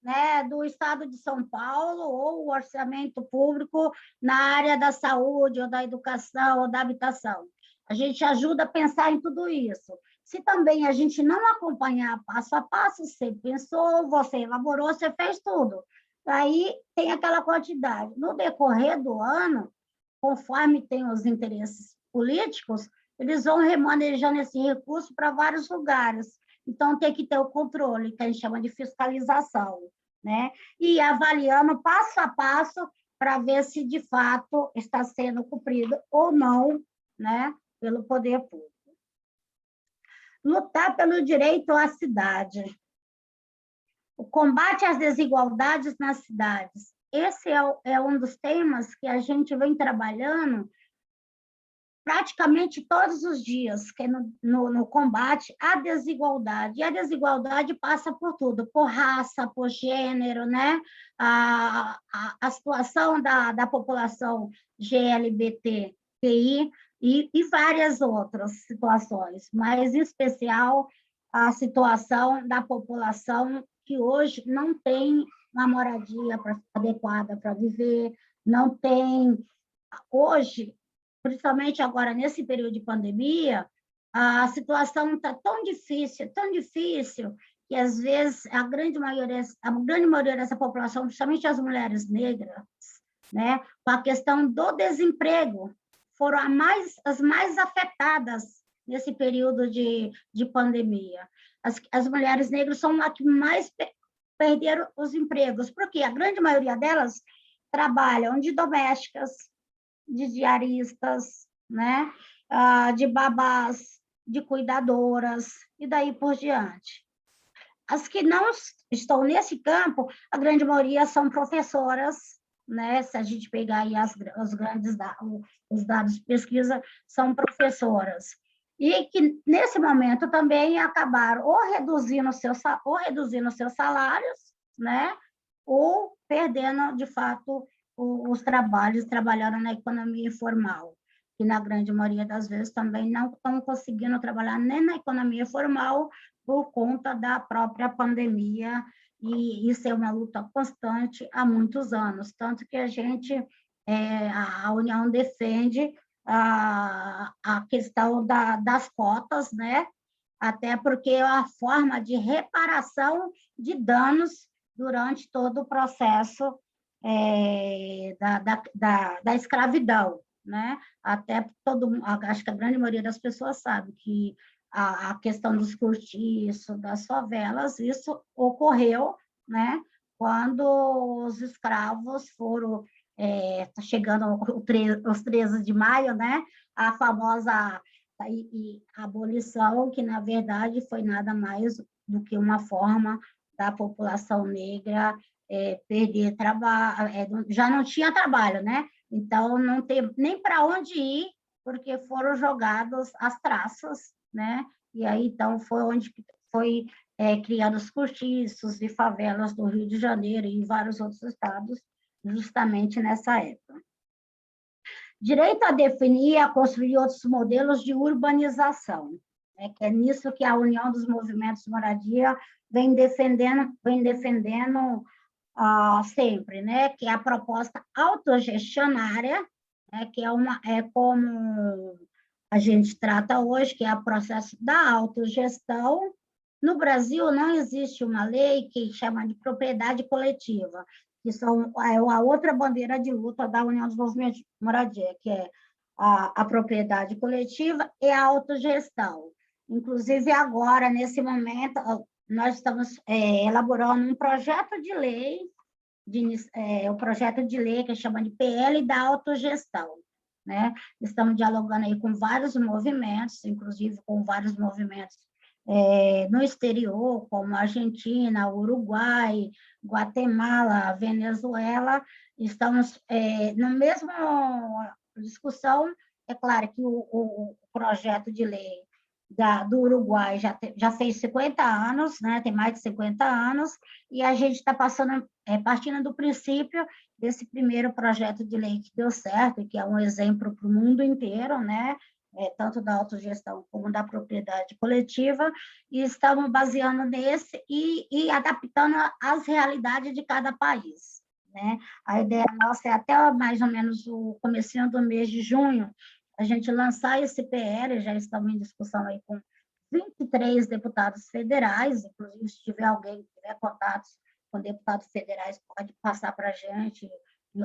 né, do Estado de São Paulo, ou o orçamento público na área da saúde, ou da educação, ou da habitação. A gente ajuda a pensar em tudo isso. Se também a gente não acompanhar passo a passo, você pensou, você elaborou, você fez tudo. Aí tem aquela quantidade. No decorrer do ano, conforme tem os interesses políticos, eles vão remanejando esse recurso para vários lugares. Então, tem que ter o controle, que a gente chama de fiscalização, né? E avaliando passo a passo para ver se, de fato, está sendo cumprido ou não, né, pelo poder público. Lutar pelo direito à cidade. O combate às desigualdades nas cidades. Esse é um dos temas que a gente vem trabalhando praticamente todos os dias, que é no combate à desigualdade. E a desigualdade passa por tudo, por raça, por gênero, né? A situação da população GLBTQI e várias outras situações, mas em especial a situação da população que hoje não tem uma moradia adequada para viver, não tem... Hoje, principalmente agora nesse período de pandemia, a situação está tão difícil, que às vezes a grande maioria dessa população, principalmente as mulheres negras, né, com a questão do desemprego, foram as mais afetadas nesse período de pandemia. As mulheres negras são as que mais perderam os empregos, porque a grande maioria delas trabalham de domésticas, de diaristas, né? De babás, de cuidadoras, e daí por diante. As que não estão nesse campo, a grande maioria são professoras, né? Se a gente pegar aí os dados de pesquisa, são professoras. E que, nesse momento, também acabaram ou reduzindo seus salários, né? Ou perdendo, de fato, os trabalhos, trabalhando na economia informal, que na grande maioria das vezes também não estão conseguindo trabalhar nem na economia formal por conta da própria pandemia, e isso é uma luta constante há muitos anos, tanto que a União defende a questão das cotas, né? Até porque é uma forma de reparação de danos durante todo o processo da escravidão, né? Até acho que a grande maioria das pessoas sabe que a questão dos cortiços, das favelas, isso ocorreu, né? Quando os escravos foram chegando os 13 de maio, né? A famosa abolição, que na verdade foi nada mais do que uma forma da população negra perder trabalho, já não tinha trabalho, né? Então, não teve nem para onde ir, porque foram jogados as traças, né? E aí, então, foi onde foi criando os cortiços e favelas do Rio de Janeiro e em vários outros estados, justamente nessa época. Direito a definir e a construir outros modelos de urbanização, né? Que é nisso que a União dos Movimentos de Moradia vem defendendo sempre, né? Que é a proposta autogestionária, né? Que é como a gente trata hoje, que é o processo da autogestão. No Brasil, não existe uma lei que chama de propriedade coletiva, que é a outra bandeira de luta da União dos Movimentos de Moradia, que é a propriedade coletiva e a autogestão. Inclusive, agora, nesse momento, nós estamos elaborando um projeto de lei, o projeto de lei que chama de PL da autogestão, né? Estamos dialogando aí com vários movimentos, inclusive com vários movimentos no exterior, como Argentina, Uruguai, Guatemala, Venezuela. Estamos na mesma discussão. É claro que o projeto de lei do Uruguai já fez 50 anos, né? Tem mais de 50 anos, e a gente está partindo do princípio desse primeiro projeto de lei que deu certo, que é um exemplo para o mundo inteiro, né? Tanto da autogestão como da propriedade coletiva, e estamos baseando nesse e adaptando às realidades de cada país, né? A ideia nossa é até mais ou menos o comecinho do mês de junho, a gente lançar esse PL, já estamos em discussão aí com 23 deputados federais, inclusive se tiver alguém que tiver contatos com deputados federais, pode passar para a gente,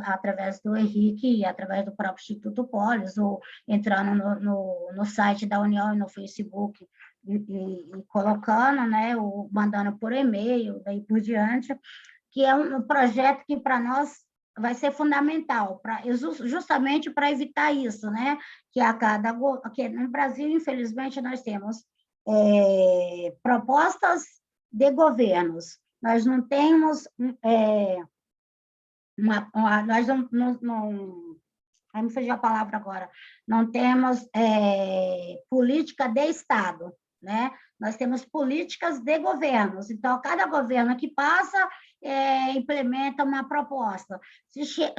através do Henrique e através do próprio Instituto Polis, ou entrando no site da União e no Facebook e colocando, né, ou mandando por e-mail, daí por diante, que é um projeto que para nós vai ser fundamental, justamente para evitar isso, né? Que no Brasil, infelizmente, nós temos propostas de governos, nós não temos nós não aí me fugiu a palavra agora, não temos política de Estado, né? Nós temos políticas de governos, então, cada governo que passa implementa uma proposta.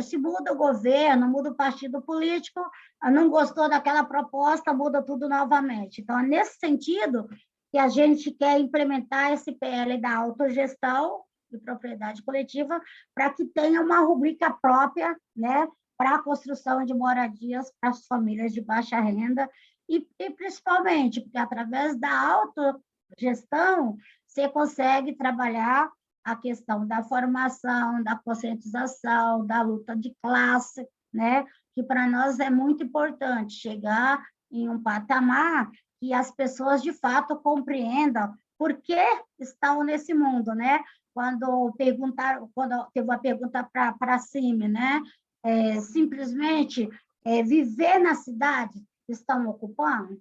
Se muda o governo, muda o partido político, não gostou daquela proposta, muda tudo novamente. Então, é nesse sentido que a gente quer implementar esse PL da autogestão de propriedade coletiva, para que tenha uma rubrica própria, né, para a construção de moradias para as famílias de baixa renda, e principalmente porque através da autogestão você consegue trabalhar a questão da formação, da conscientização, da luta de classe, né, que para nós é muito importante chegar em um patamar que as pessoas de fato compreendam por que estão nesse mundo, né? Quando teve uma pergunta para a CIMI, né? Simplesmente viver na cidade estão ocupando?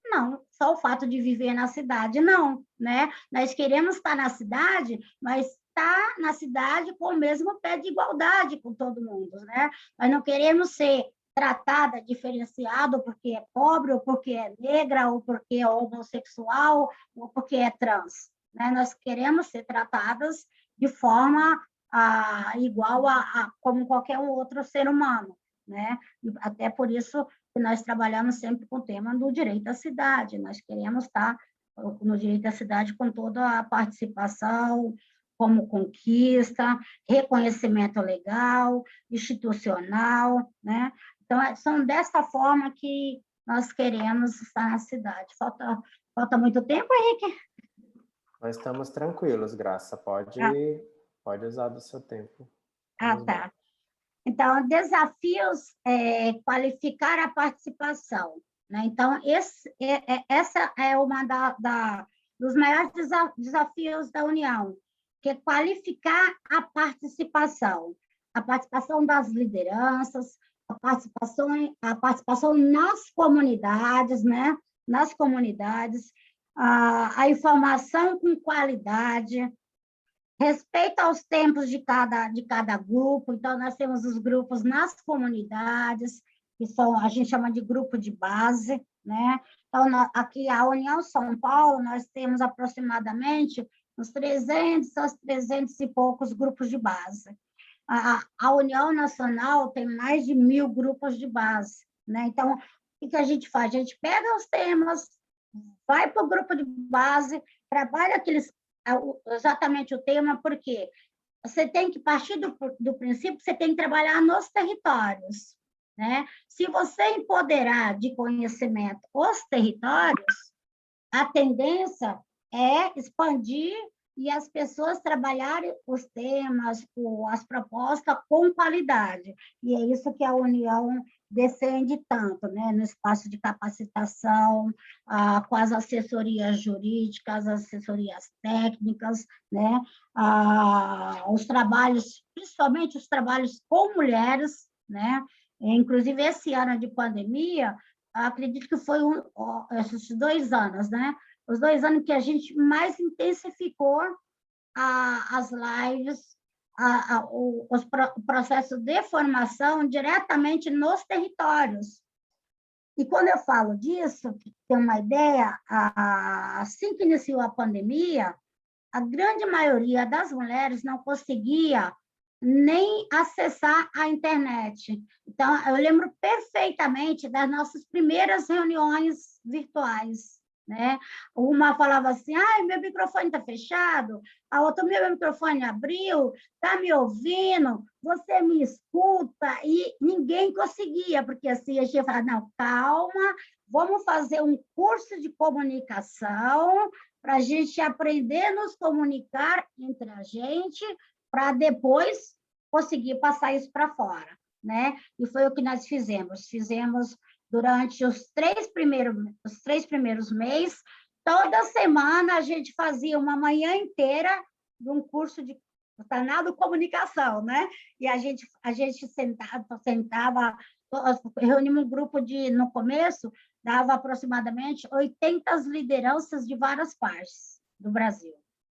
Não, só o fato de viver na cidade, não, né? Nós queremos estar na cidade, mas estar na cidade com o mesmo pé de igualdade com todo mundo, né? Nós não queremos ser tratada diferenciado porque é pobre, ou porque é negra, ou porque é homossexual, ou porque é trans, né? Nós queremos ser tratadas de forma igual como qualquer outro ser humano, né? E até por isso que nós trabalhamos sempre com o tema do direito à cidade. Nós queremos estar no direito à cidade com toda a participação, como conquista, reconhecimento legal, institucional, né? Então, são dessa forma que nós queremos estar na cidade. Falta muito tempo, Henrique? Nós estamos tranquilos, Graça. Pode usar do seu tempo. Tá. Então, desafios qualificar a participação, né? Então, essa é uma dos maiores desafios da União, que é qualificar a participação das lideranças, a participação nas comunidades, né? Nas comunidades, a informação com qualidade, respeito aos tempos de cada grupo. Então, nós temos os grupos nas comunidades, que a gente chama de grupo de base, né? Então, aqui a União São Paulo, nós temos aproximadamente uns 300 aos 300 e poucos grupos de base. A União Nacional tem mais de 1.000 grupos de base, né? Então, o que a gente faz? A gente pega os temas, vai para o grupo de base, trabalha exatamente o tema, porque você tem que partir do princípio que você tem que trabalhar nos territórios, né? Se você empoderar de conhecimento os territórios, a tendência é expandir e as pessoas trabalharem os temas, as propostas com qualidade. E é isso que a União defende tanto, né? No espaço de capacitação, com as assessorias jurídicas, as assessorias técnicas, né? Os trabalhos, principalmente os trabalhos com mulheres, né? Inclusive, esse ano de pandemia, acredito que foi esses 2 anos, né? Os 2 anos que a gente mais intensificou as lives, o processo de formação diretamente nos territórios. E quando eu falo disso, para ter uma ideia, assim que iniciou a pandemia, a grande maioria das mulheres não conseguia nem acessar a internet. Então, eu lembro perfeitamente das nossas primeiras reuniões virtuais, né? Uma falava assim, ai, meu microfone está fechado, a outra, meu microfone abriu, está me ouvindo, você me escuta, e ninguém conseguia, porque assim, a gente falava, não, calma, vamos fazer um curso de comunicação para a gente aprender a nos comunicar entre a gente, para depois conseguir passar isso para fora, né? E foi o que nós fizemos. Fizemos durante os três primeiros meses, toda semana a gente fazia uma manhã inteira de um curso de canal comunicação, né? E a gente sentava, reunimos um grupo no começo, dava aproximadamente 80 lideranças de várias partes do Brasil,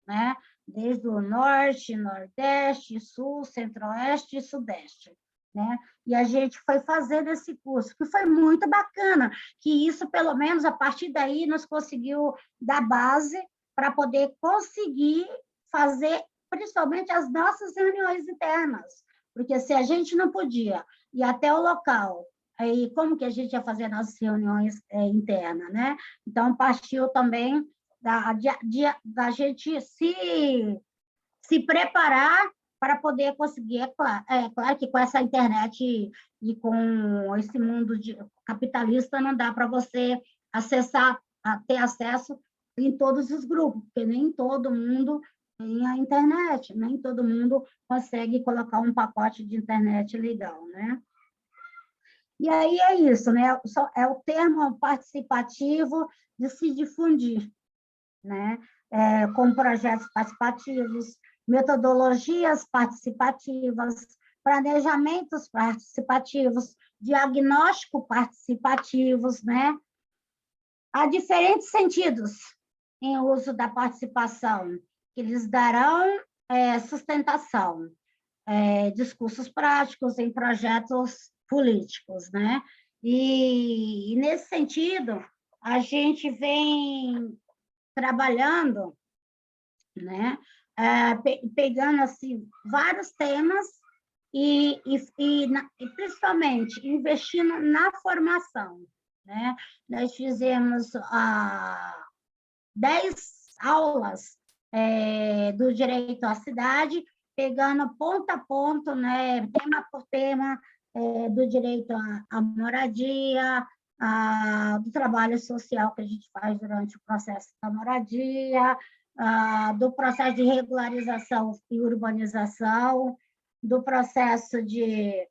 né? Desde o norte, nordeste, sul, centro-oeste e sudeste, né? E a gente foi fazendo esse curso, que foi muito bacana, que isso, pelo menos, a partir daí, nos conseguiu dar base para poder conseguir fazer, principalmente, as nossas reuniões internas, porque se a gente não podia ir até o local, aí como que a gente ia fazer nossas reuniões internas, né? Então, partiu também da gente se preparar para poder conseguir, claro que com essa internet e com esse mundo capitalista não dá para você ter acesso em todos os grupos, porque nem todo mundo tem a internet, nem todo mundo consegue colocar um pacote de internet legal, né? E aí é isso, né? É o termo participativo de se difundir, né? Com projetos participativos, metodologias participativas, planejamentos participativos, diagnóstico participativos, né? Há diferentes sentidos em uso da participação, que lhes darão sustentação, discursos práticos em projetos políticos, né? E nesse sentido, a gente vem trabalhando, né? Pegando assim vários temas e principalmente investindo na formação, né? Nós fizemos 10 aulas do direito à cidade, pegando ponto a ponto, né? Tema por tema, do direito à moradia, do trabalho social que a gente faz durante o processo da moradia, do processo de regularização e urbanização, do processo de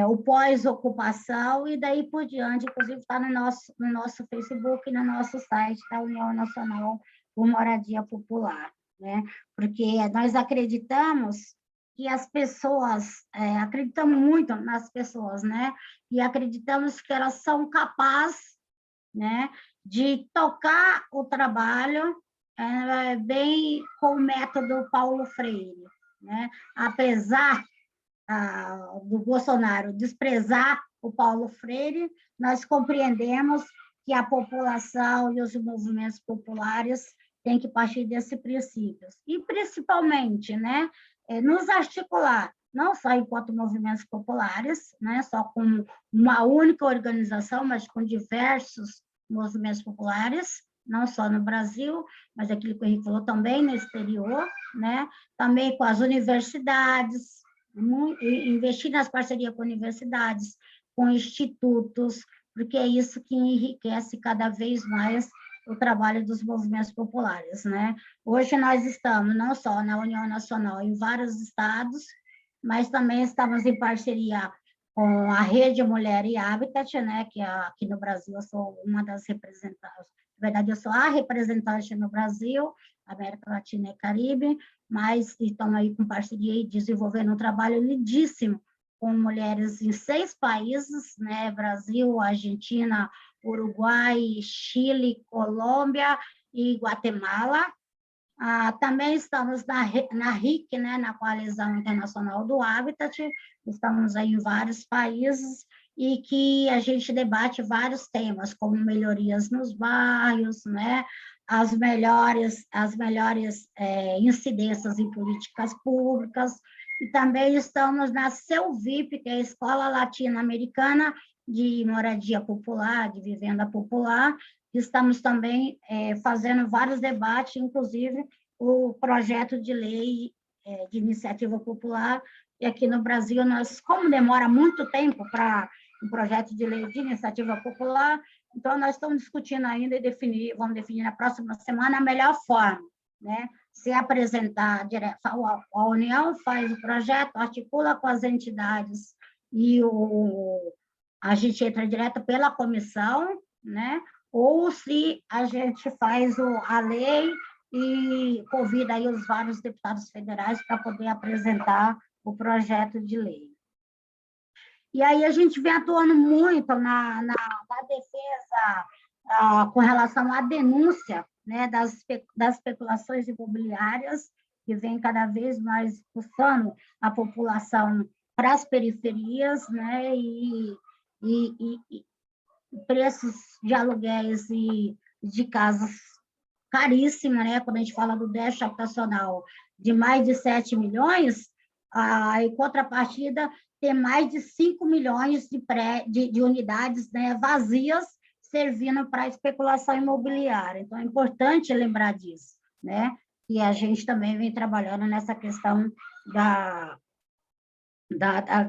o pós-ocupação, e daí por diante, inclusive está no nosso Facebook e no nosso site da União Nacional por Moradia Popular, né? Porque nós acreditamos que as pessoas, acreditamos muito nas pessoas, né? E acreditamos que elas são capazes, né, de tocar o trabalho bem com o método Paulo Freire, né? Apesar do Bolsonaro desprezar o Paulo Freire, nós compreendemos que a população e os movimentos populares têm que partir desses princípios. E, principalmente, né, nos articular, não só enquanto movimentos populares, né, só como uma única organização, mas com diversos movimentos populares, não só no Brasil, mas aquilo que o Henrique falou também no exterior, né, também com as universidades, investir nas parcerias com universidades, com institutos, porque é isso que enriquece cada vez mais o trabalho dos movimentos populares, né? Hoje nós estamos não só na União Nacional, em vários estados, mas também estamos em parceria com a Rede Mulher e Habitat, né? Que aqui no Brasil eu sou uma das representantes, na verdade eu sou a representante no Brasil, América Latina e Caribe, mas estão aí com parceria e desenvolvendo um trabalho lindíssimo com mulheres em 6 países, né? Brasil, Argentina, Uruguai, Chile, Colômbia e Guatemala. Também estamos na RIC, né? Na Coalizão Internacional do Habitat, estamos aí em vários países, e que a gente debate vários temas, como melhorias nos bairros, né? As melhores incidências em políticas públicas, e também estamos na CELVIP, que é a Escola Latino-Americana de Moradia Popular, de Vivenda Popular. Estamos também fazendo vários debates, inclusive o projeto de lei de iniciativa popular, e aqui no Brasil, como demora muito tempo para um projeto de lei de iniciativa popular, então nós estamos discutindo ainda e vamos definir na próxima semana a melhor forma, né? Se apresentar direto, a União faz o projeto, articula com as entidades e a gente entra direto pela comissão, né? Ou se a gente faz a lei e convida aí os vários deputados federais para poder apresentar o projeto de lei. E aí a gente vem atuando muito na defesa com relação à denúncia, né, das especulações imobiliárias, que vem cada vez mais puxando a população para as periferias, né, e preços de aluguéis e de casas caríssimas, né, quando a gente fala do déficit habitacional de mais de 7 milhões, em contrapartida, tem mais de 5 milhões de unidades, né, vazias, servindo para a especulação imobiliária. Então, é importante lembrar disso, né? E a gente também vem trabalhando nessa questão da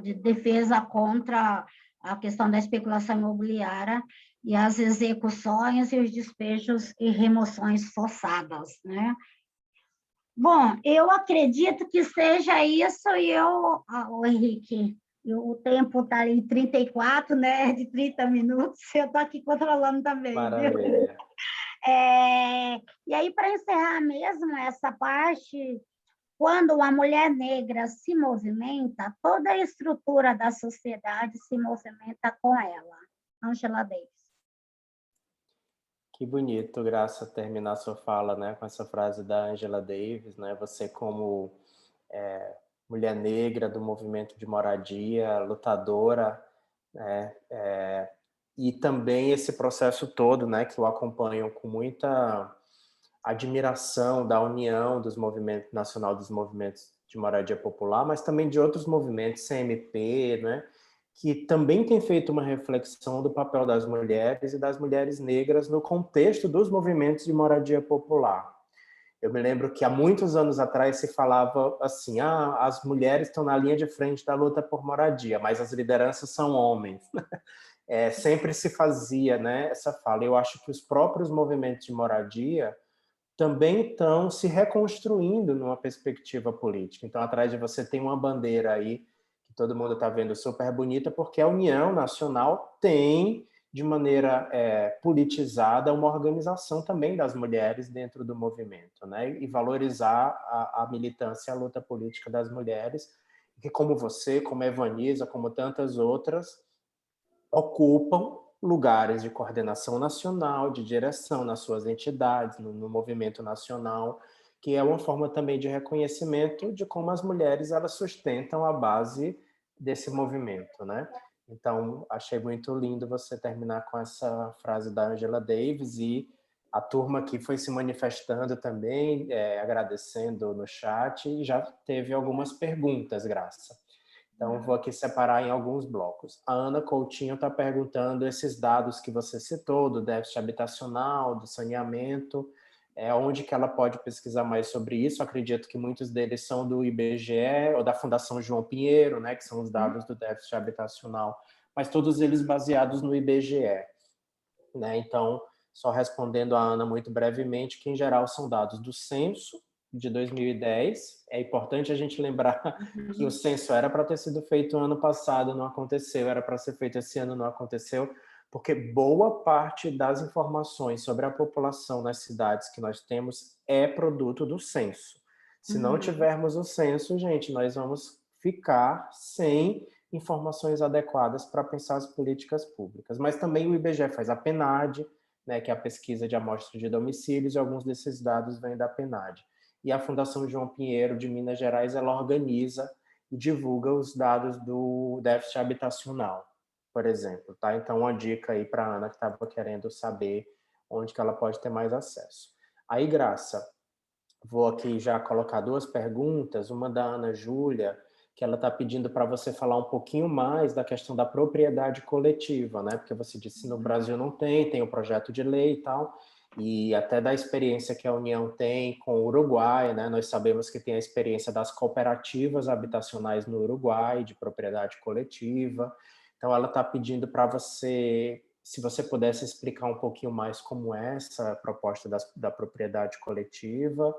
defesa contra a questão da especulação imobiliária e as execuções e os despejos e remoções forçadas, né? Bom, eu acredito que seja isso, e o Henrique, o tempo está em 34, né, de 30 minutos, eu estou aqui controlando também, Maravilha. viu? E aí, para encerrar mesmo essa parte, quando uma mulher negra se movimenta, toda a estrutura da sociedade se movimenta com ela. Angela Davis. Que bonito, Graça, terminar sua fala, né, com essa frase da Angela Davis, né? Você como mulher negra do movimento de moradia, lutadora, né? E também esse processo todo, né, que eu acompanho com muita admiração da união dos movimentos nacional dos movimentos de moradia popular, mas também de outros movimentos, CMP, né, que também tem feito uma reflexão do papel das mulheres e das mulheres negras no contexto dos movimentos de moradia popular. Eu me lembro que há muitos anos atrás se falava assim, as mulheres estão na linha de frente da luta por moradia, mas as lideranças são homens. Sempre se fazia, né, essa fala. Eu acho que os próprios movimentos de moradia também estão se reconstruindo numa perspectiva política. Então, atrás de você tem uma bandeira aí, que todo mundo está vendo super bonita, porque a União Nacional tem, de maneira politizada, uma organização também das mulheres dentro do movimento, né? E valorizar a militância e a luta política das mulheres, que como você, como a Evanisa, como tantas outras, ocupam lugares de coordenação nacional, de direção nas suas entidades, no movimento nacional, que é uma forma também de reconhecimento de como as mulheres elas sustentam a base desse movimento, né? Então, achei muito lindo você terminar com essa frase da Angela Davis, e a turma aqui foi se manifestando também, agradecendo no chat, e já teve algumas perguntas, Graça. Então, vou aqui separar em alguns blocos. A Ana Coutinho está perguntando esses dados que você citou, do déficit habitacional, do saneamento, onde que ela pode pesquisar mais sobre isso. Acredito que muitos deles são do IBGE ou da Fundação João Pinheiro, né, que são os dados do déficit habitacional, mas todos eles baseados no IBGE, né? Então, só respondendo a Ana muito brevemente, que em geral são dados do censo de 2010. É importante a gente lembrar que o censo era para ter sido feito ano passado, não aconteceu, era para ser feito esse ano, não aconteceu, porque boa parte das informações sobre a população nas cidades que nós temos é produto do censo. Se não tivermos o censo, gente, nós vamos ficar sem informações adequadas para pensar as políticas públicas. Mas também o IBGE faz a PNAD, né, que é a pesquisa de amostra de domicílios, e alguns desses dados vêm da PNAD. E a Fundação João Pinheiro, de Minas Gerais, ela organiza e divulga os dados do déficit habitacional. por exemplo, tá? Então, uma dica aí para a Ana que estava querendo saber onde que ela pode ter mais acesso. Aí, Graça, vou aqui já colocar duas perguntas, uma da Ana Júlia, que ela está pedindo para você falar um pouquinho mais da questão da propriedade coletiva, né? Porque você disse que no Brasil não tem o projeto de lei e tal, e até da experiência que a União tem com o Uruguai, né? Nós sabemos que tem a experiência das cooperativas habitacionais no Uruguai, de propriedade coletiva. Então, ela está pedindo para você, se você pudesse explicar um pouquinho mais como é essa proposta da propriedade coletiva,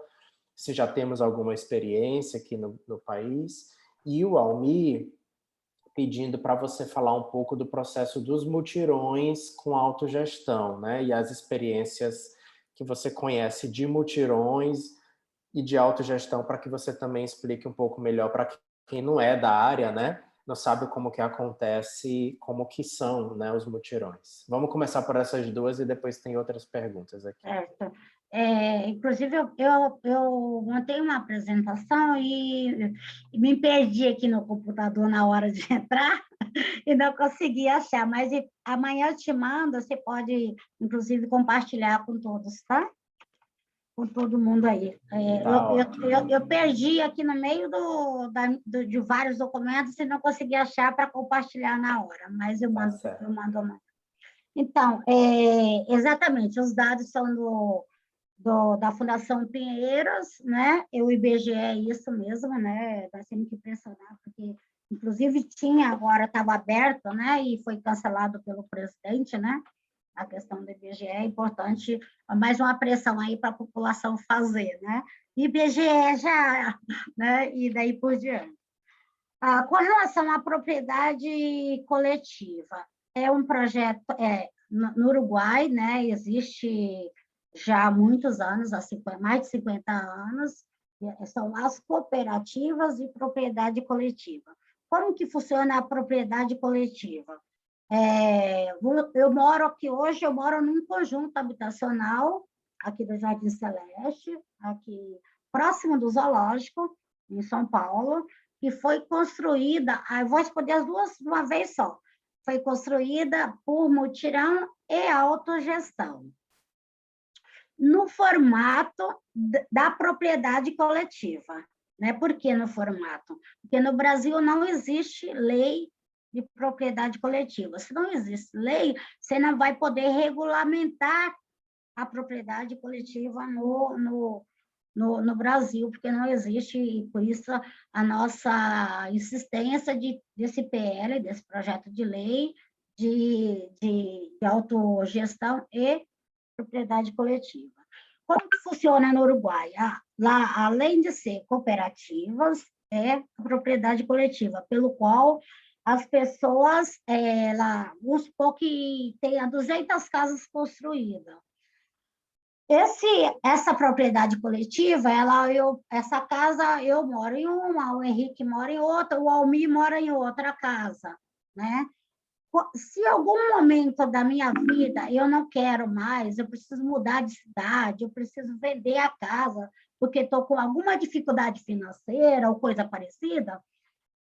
se já temos alguma experiência aqui no país, e o Almir pedindo para você falar um pouco do processo dos mutirões com autogestão, né? E as experiências que você conhece de mutirões e de autogestão, para que você também explique um pouco melhor para quem não é da área, né? Não sabe como que acontece, como que são, né, os mutirões. Vamos começar por essas duas e depois tem outras perguntas aqui. Certo. Inclusive, eu montei uma apresentação e me perdi aqui no computador na hora de entrar e não consegui achar, mas amanhã eu te mando, você pode, inclusive, compartilhar com todos, tá? Com todo mundo aí. Tá ótimo. Eu perdi aqui no meio de vários documentos e não consegui achar para compartilhar na hora, mas eu Tá mando, certo. eu mando amanhã. Então, exatamente, os dados são da Fundação Pinheiros, né? O IBGE é isso mesmo, né? Nós temos que pressionar, porque, inclusive, agora estava aberto, né? E foi cancelado pelo presidente, né? A questão do IBGE é importante, mais uma pressão aí para a população fazer, né? IBGE já, né? E daí por diante. Com relação à propriedade coletiva, é um projeto no Uruguai, né? Existe já há muitos anos, mais de 50 anos, são as cooperativas de propriedade coletiva. Como que funciona a propriedade coletiva? Eu moro aqui hoje, eu moro num conjunto habitacional, aqui do Jardim Celeste, aqui próximo do Zoológico, em São Paulo, que foi construída, eu vou responder as duas de uma vez só, foi construída por mutirão e autogestão, no formato da propriedade coletiva. Né? Por que no formato? Porque no Brasil não existe lei de propriedade coletiva. Se não existe lei, você não vai poder regulamentar a propriedade coletiva no Brasil, porque não existe, e por isso a nossa insistência desse PL, desse projeto de lei de autogestão e propriedade coletiva. Como que funciona no Uruguai? Lá, além de ser cooperativas, é a propriedade coletiva, pelo qual as pessoas, vamos supor que tenha 200 casas construídas. Essa propriedade coletiva, essa casa eu moro em uma, o Henrique mora em outra, o Almir mora em outra casa, né? Se em algum momento da minha vida eu não quero mais, eu preciso mudar de cidade, eu preciso vender a casa, porque estou com alguma dificuldade financeira ou coisa parecida,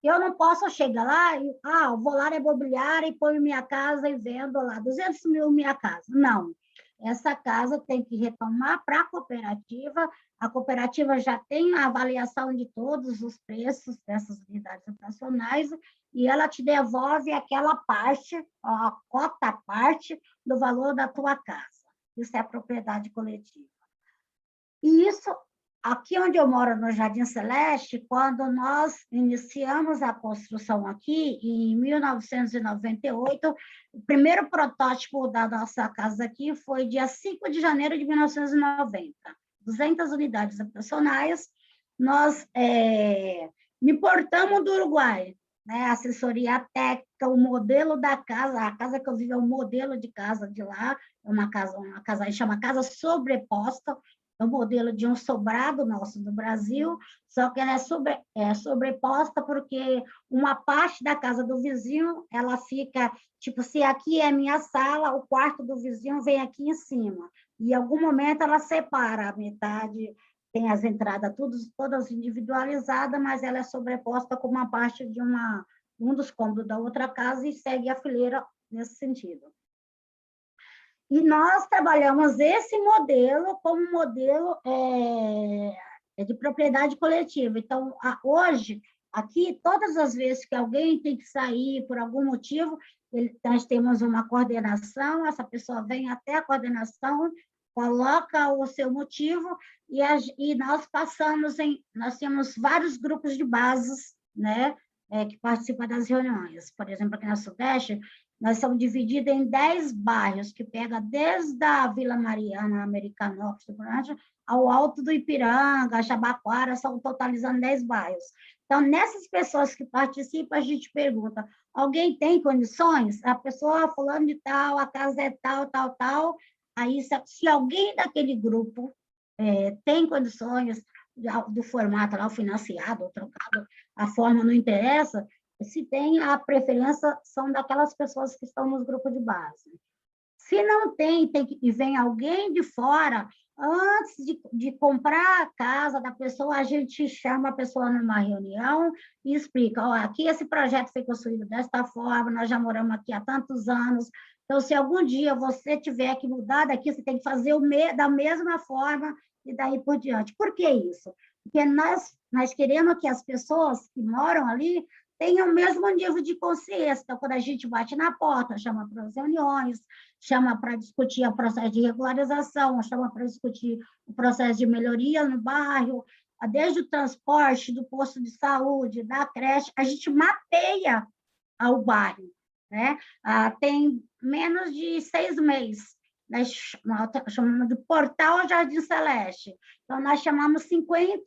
eu não posso chegar lá e, vou lá na imobiliária e ponho minha casa e vendo lá 200 mil minha casa. Não. Essa casa tem que retomar para a cooperativa já tem a avaliação de todos os preços dessas unidades habitacionais e ela te devolve aquela parte, a cota parte do valor da tua casa. Isso é a propriedade coletiva. E isso, aqui onde eu moro, no Jardim Celeste, quando nós iniciamos a construção aqui, em 1998, o primeiro protótipo da nossa casa aqui foi dia 5 de janeiro de 1990. 200 unidades habitacionais. Nós importamos do Uruguai, né? Assessoria técnica, o modelo da casa, a casa que eu vivo é um modelo de casa de lá, é uma casa chama casa sobreposta, é o modelo de um sobrado nosso do Brasil, só que ela é sobreposta porque uma parte da casa do vizinho, ela fica, tipo, se aqui é minha sala, o quarto do vizinho vem aqui em cima. E em algum momento ela separa a metade, tem as entradas todas individualizadas, mas ela é sobreposta com uma parte um dos cômodos da outra casa e segue a fileira nesse sentido. E nós trabalhamos esse modelo como modelo de propriedade coletiva. Então, hoje, aqui, todas as vezes que alguém tem que sair por algum motivo, nós temos uma coordenação, essa pessoa vem até a coordenação, coloca o seu motivo e nós nós temos vários grupos de bases, né, que participam das reuniões. Por exemplo, aqui na Sudeste, nós somos divididos em 10 bairros, que pega desde a Vila Mariana, Americanópolis, ao Alto do Ipiranga, Jabaquara, são totalizando 10 bairros. Então, nessas pessoas que participam, a gente pergunta, alguém tem condições? A pessoa fulano de tal, a casa é tal, tal, tal. Aí, se alguém daquele grupo tem condições do formato lá, o financiado, o trocado, a forma não interessa, se tem a preferência, são daquelas pessoas que estão nos grupos de base. Se não tem e vem alguém de fora, antes de comprar a casa da pessoa, a gente chama a pessoa numa reunião e explica, aqui esse projeto foi construído desta forma, nós já moramos aqui há tantos anos, então, se algum dia você tiver que mudar daqui, você tem que fazer da mesma forma e daí por diante. Por que isso? Porque nós queremos que as pessoas que moram ali tenham o mesmo nível de consciência. Então, quando a gente bate na porta, chama para as reuniões, chama para discutir o processo de regularização, chama para discutir o processo de melhoria no bairro, desde o transporte, do posto de saúde, da creche, a gente mapeia o bairro, né? Tem menos de 6 meses, nós chamamos de Portal Jardim Celeste. Então, nós chamamos 50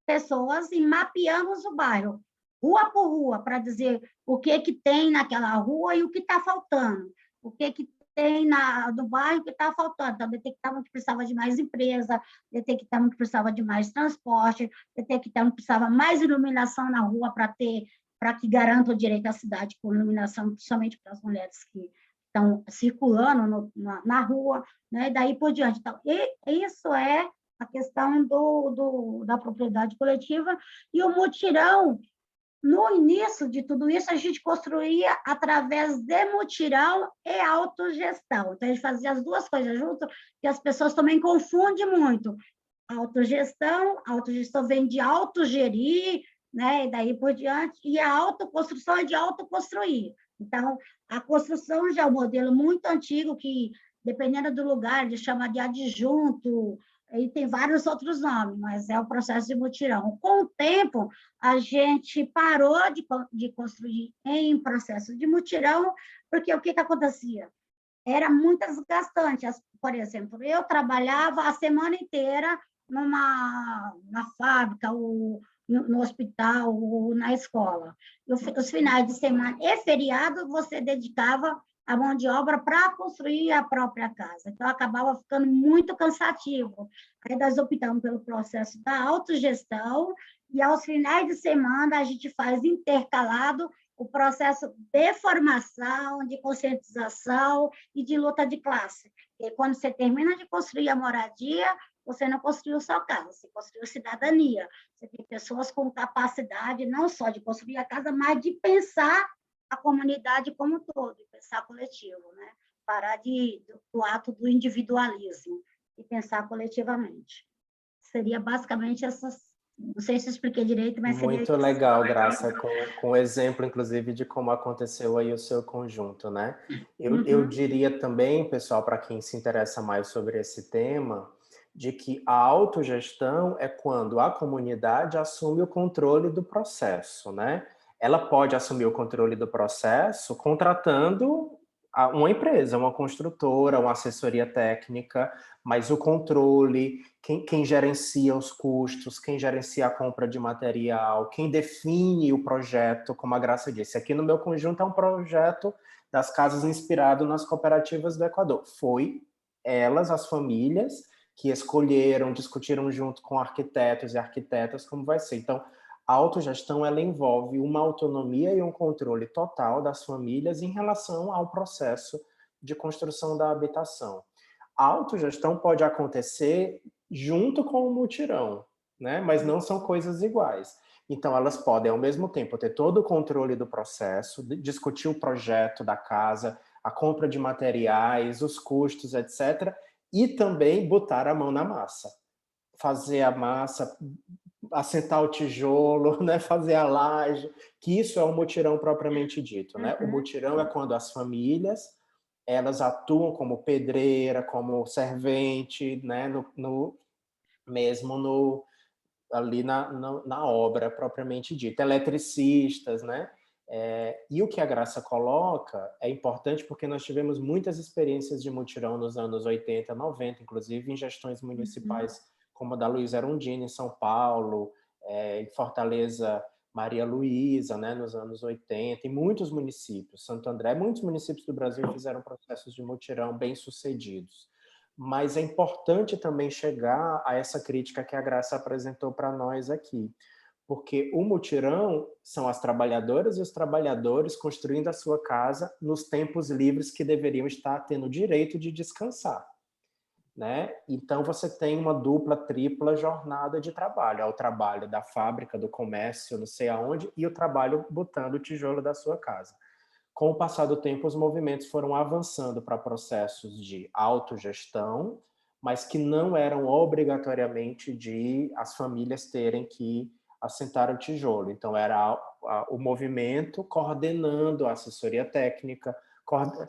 pessoas e mapeamos o bairro, rua por rua, para dizer o que tem naquela rua e o que está faltando, o que tem no bairro que está faltando. Então, detectamos que precisava de mais empresa, detectamos que precisava de mais transporte, detectamos que precisava mais iluminação na rua para que garanta o direito à cidade com iluminação, principalmente para as mulheres que estão circulando na rua, né? E daí por diante. Então, isso é a questão da propriedade coletiva. E o mutirão, no início de tudo isso, a gente construía através de mutirão e autogestão. Então, a gente fazia as duas coisas junto, que as pessoas também confundem muito. Autogestão vem de autogerir, né? E daí por diante, e a autoconstrução é de autoconstruir. Então, a construção já é um modelo muito antigo que, dependendo do lugar, ele chama de adjunto, e tem vários outros nomes, mas é o processo de mutirão. Com o tempo, a gente parou de construir em processo de mutirão, porque o que acontecia? Era muito desgastante. Por exemplo, eu trabalhava a semana inteira na fábrica, no hospital, ou na escola. Os finais de semana e feriado, você dedicava a mão de obra para construir a própria casa. Então, acabava ficando muito cansativo. Aí, nós optamos pelo processo da autogestão, e aos finais de semana, a gente faz intercalado o processo de formação, de conscientização e de luta de classe. E quando você termina de construir a moradia, você não construiu só casa, você construiu cidadania. Você tem pessoas com capacidade não só de construir a casa, mas de pensar a comunidade como um todo, de pensar coletivo, né? Parar do ato do individualismo e pensar coletivamente. Seria basicamente essas. Não sei se eu expliquei direito, mas seria muito legal, Graça, com exemplo, inclusive, de como aconteceu aí o seu conjunto, né? Eu diria também, pessoal, para quem se interessa mais sobre esse tema, de que a autogestão é quando a comunidade assume o controle do processo, né? Ela pode assumir o controle do processo contratando uma empresa, uma construtora, uma assessoria técnica, mas o controle, quem gerencia os custos, quem gerencia a compra de material, quem define o projeto, como a Graça disse. Aqui no meu conjunto é um projeto das casas inspirado nas cooperativas do Equador. Foi elas, as famílias, que escolheram, discutiram junto com arquitetos e arquitetas como vai ser. Então, a autogestão, ela envolve uma autonomia e um controle total das famílias em relação ao processo de construção da habitação. A autogestão pode acontecer junto com o mutirão, né? Mas não são coisas iguais. Então, elas podem, ao mesmo tempo, ter todo o controle do processo, discutir o projeto da casa, a compra de materiais, os custos, etc., e também botar a mão na massa. Fazer a massa, assentar o tijolo, né? Fazer a laje, que isso é um mutirão propriamente dito, né? O mutirão é quando as famílias elas atuam como pedreira, como servente, né? Mesmo ali na obra propriamente dita, eletricistas, né? E o que a Graça coloca é importante porque nós tivemos muitas experiências de mutirão nos anos 80, 90, inclusive em gestões municipais como a da Luísa Erundina, em São Paulo, em Fortaleza, Maria Luísa, né, nos anos 80, em muitos municípios, Santo André, muitos municípios do Brasil fizeram processos de mutirão bem-sucedidos. Mas é importante também chegar a essa crítica que a Graça apresentou para nós aqui, porque o mutirão são as trabalhadoras e os trabalhadores construindo a sua casa nos tempos livres que deveriam estar tendo o direito de descansar, né? Então você tem uma dupla, tripla jornada de trabalho, é o trabalho da fábrica, do comércio, não sei aonde, e o trabalho botando o tijolo da sua casa. Com o passar do tempo, os movimentos foram avançando para processos de autogestão, mas que não eram obrigatoriamente de as famílias terem que assentar o tijolo. Então, era o movimento coordenando a assessoria técnica,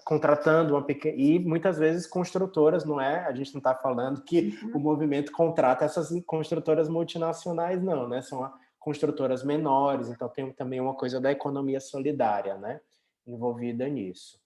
contratando uma pequena... E muitas vezes construtoras, não é? A gente não está falando que o movimento contrata essas construtoras multinacionais, não, né? São construtoras menores, então tem também uma coisa da economia solidária, né? Envolvida nisso.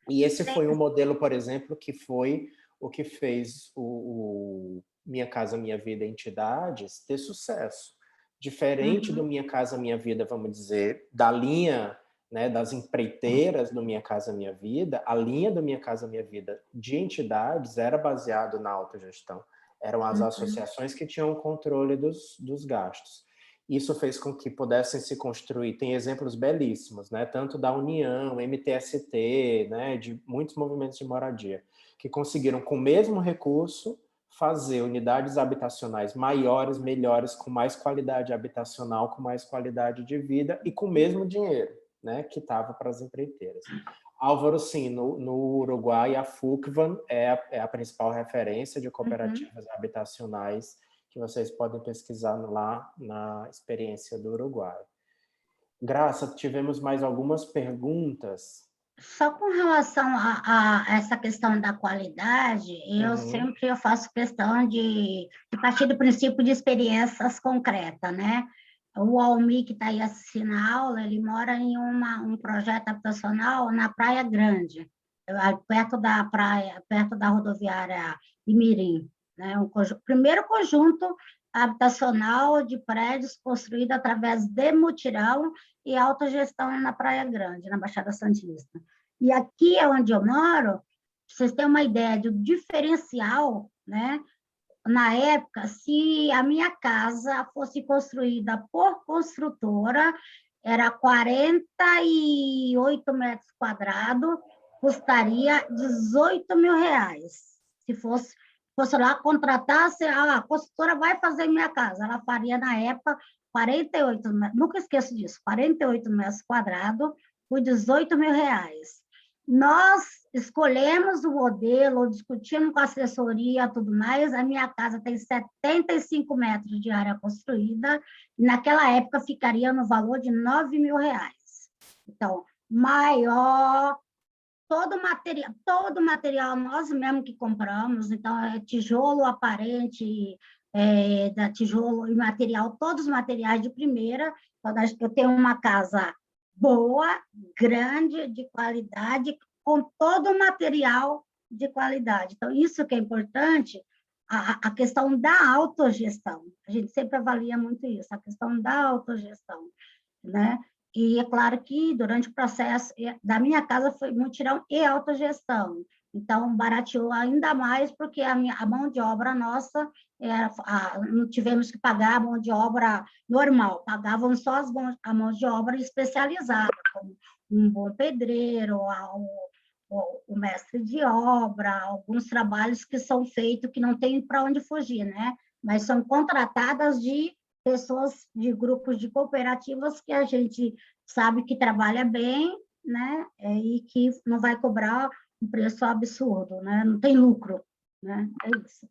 E esse foi um modelo, por exemplo, que foi o que fez o Minha Casa Minha Vida Entidades ter sucesso. Diferente do Minha Casa Minha Vida, vamos dizer, da linha, né, das empreiteiras do Minha Casa Minha Vida, a linha do Minha Casa Minha Vida de entidades era baseado na autogestão. Eram as associações que tinham o controle dos gastos. Isso fez com que pudessem se construir, tem exemplos belíssimos, né? Tanto da União, MTST, né? De muitos movimentos de moradia, que conseguiram, com o mesmo recurso, fazer unidades habitacionais maiores, melhores, com mais qualidade habitacional, com mais qualidade de vida e com o mesmo dinheiro, né? Que estava para as empreiteiras. Álvaro, sim, no Uruguai, a FUCVAN é a principal referência de cooperativas habitacionais que vocês podem pesquisar lá na experiência do Uruguai. Graça, tivemos mais algumas perguntas. Só com relação a essa questão da qualidade, eu faço questão de partir do princípio de experiências concretas, né? O Almir, que está aí assistindo a aula, ele mora em um projeto habitacional na Praia Grande, perto da praia, perto da rodoviária Imirim, né? Primeiro conjunto habitacional de prédios construído através de mutirão e autogestão na Praia Grande, na Baixada Santista. E aqui é onde eu moro, vocês têm uma ideia do diferencial, né? Na época, se a minha casa fosse construída por construtora, era 48 metros quadrados, custaria R$18.000. Se fosse lá contratasse, a construtora vai fazer minha casa, ela faria na época 48, nunca esqueço disso, 48 metros quadrados por R$18.000. Nós escolhemos o modelo, discutimos com a assessoria, tudo mais. A minha casa tem 75 metros de área construída, e naquela época ficaria no valor de R$9.000. Então, maior, todo o material nós mesmo que compramos, então é tijolo aparente, da tijolo e material, todos os materiais de primeira. Então, eu tenho uma casa boa, grande, de qualidade, com todo o material de qualidade. Então, isso que é importante, a questão da autogestão. A gente sempre avalia muito isso, a questão da autogestão, né? E é claro que durante o processo da minha casa foi mutirão e autogestão. Então, barateou ainda mais, porque a mão de obra nossa, não tivemos que pagar a mão de obra normal, pagavam só a mão de obra especializada, como um bom pedreiro, o mestre de obra, alguns trabalhos que são feitos que não tem para onde fugir, né? Mas são contratadas de pessoas de grupos de cooperativas que a gente sabe que trabalha bem, né? E que não vai cobrar um preço absurdo, né? Não tem lucro, né? É isso.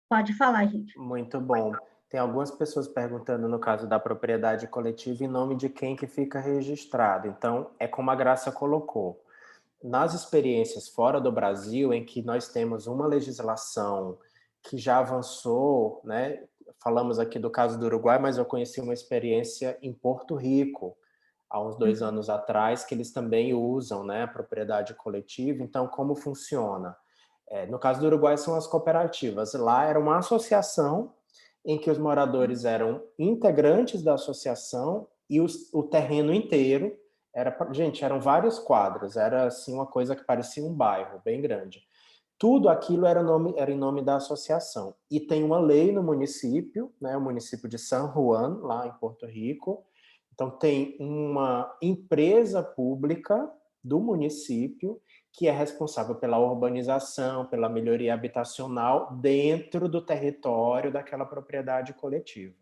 Pode falar, gente. Muito bom. Tem algumas pessoas perguntando, no caso da propriedade coletiva, em nome de quem que fica registrado. Então, é como a Graça colocou. Nas experiências fora do Brasil, em que nós temos uma legislação que já avançou, né? Falamos aqui do caso do Uruguai, mas eu conheci uma experiência em Porto Rico, há uns 2 anos atrás, que eles também usam, né, a propriedade coletiva. Então, como funciona? No caso do Uruguai, são as cooperativas. Lá era uma associação em que os moradores eram integrantes da associação e o terreno inteiro gente, eram vários quadros, era assim uma coisa que parecia um bairro bem grande. Tudo aquilo era em nome da associação. E tem uma lei no município, né, o município de San Juan, lá em Porto Rico. Então tem uma empresa pública do município que é responsável pela urbanização, pela melhoria habitacional dentro do território daquela propriedade coletiva.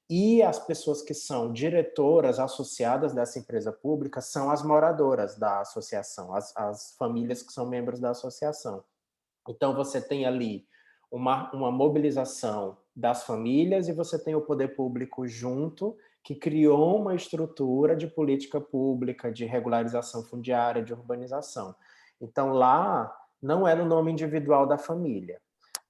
E as pessoas que são diretoras associadas dessa empresa pública são as moradoras da associação, as famílias que são membros da associação. Então, você tem ali uma mobilização das famílias e você tem o poder público junto, que criou uma estrutura de política pública, de regularização fundiária, de urbanização. Então, lá não é no nome individual da família,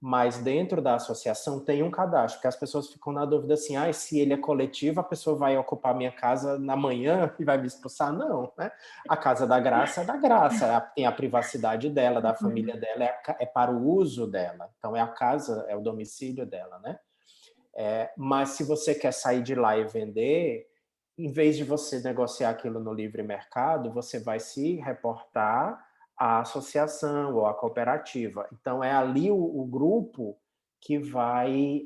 mas dentro da associação tem um cadastro, porque as pessoas ficam na dúvida assim, se ele é coletivo, a pessoa vai ocupar minha casa na manhã e vai me expulsar? Não, né? A Casa da Graça é da Graça, tem a privacidade dela, da família dela, é para o uso dela. Então é a casa, é o domicílio dela, né? Mas se você quer sair de lá e vender, em vez de você negociar aquilo no livre mercado, você vai se reportar à associação ou à cooperativa. Então, é ali o grupo que vai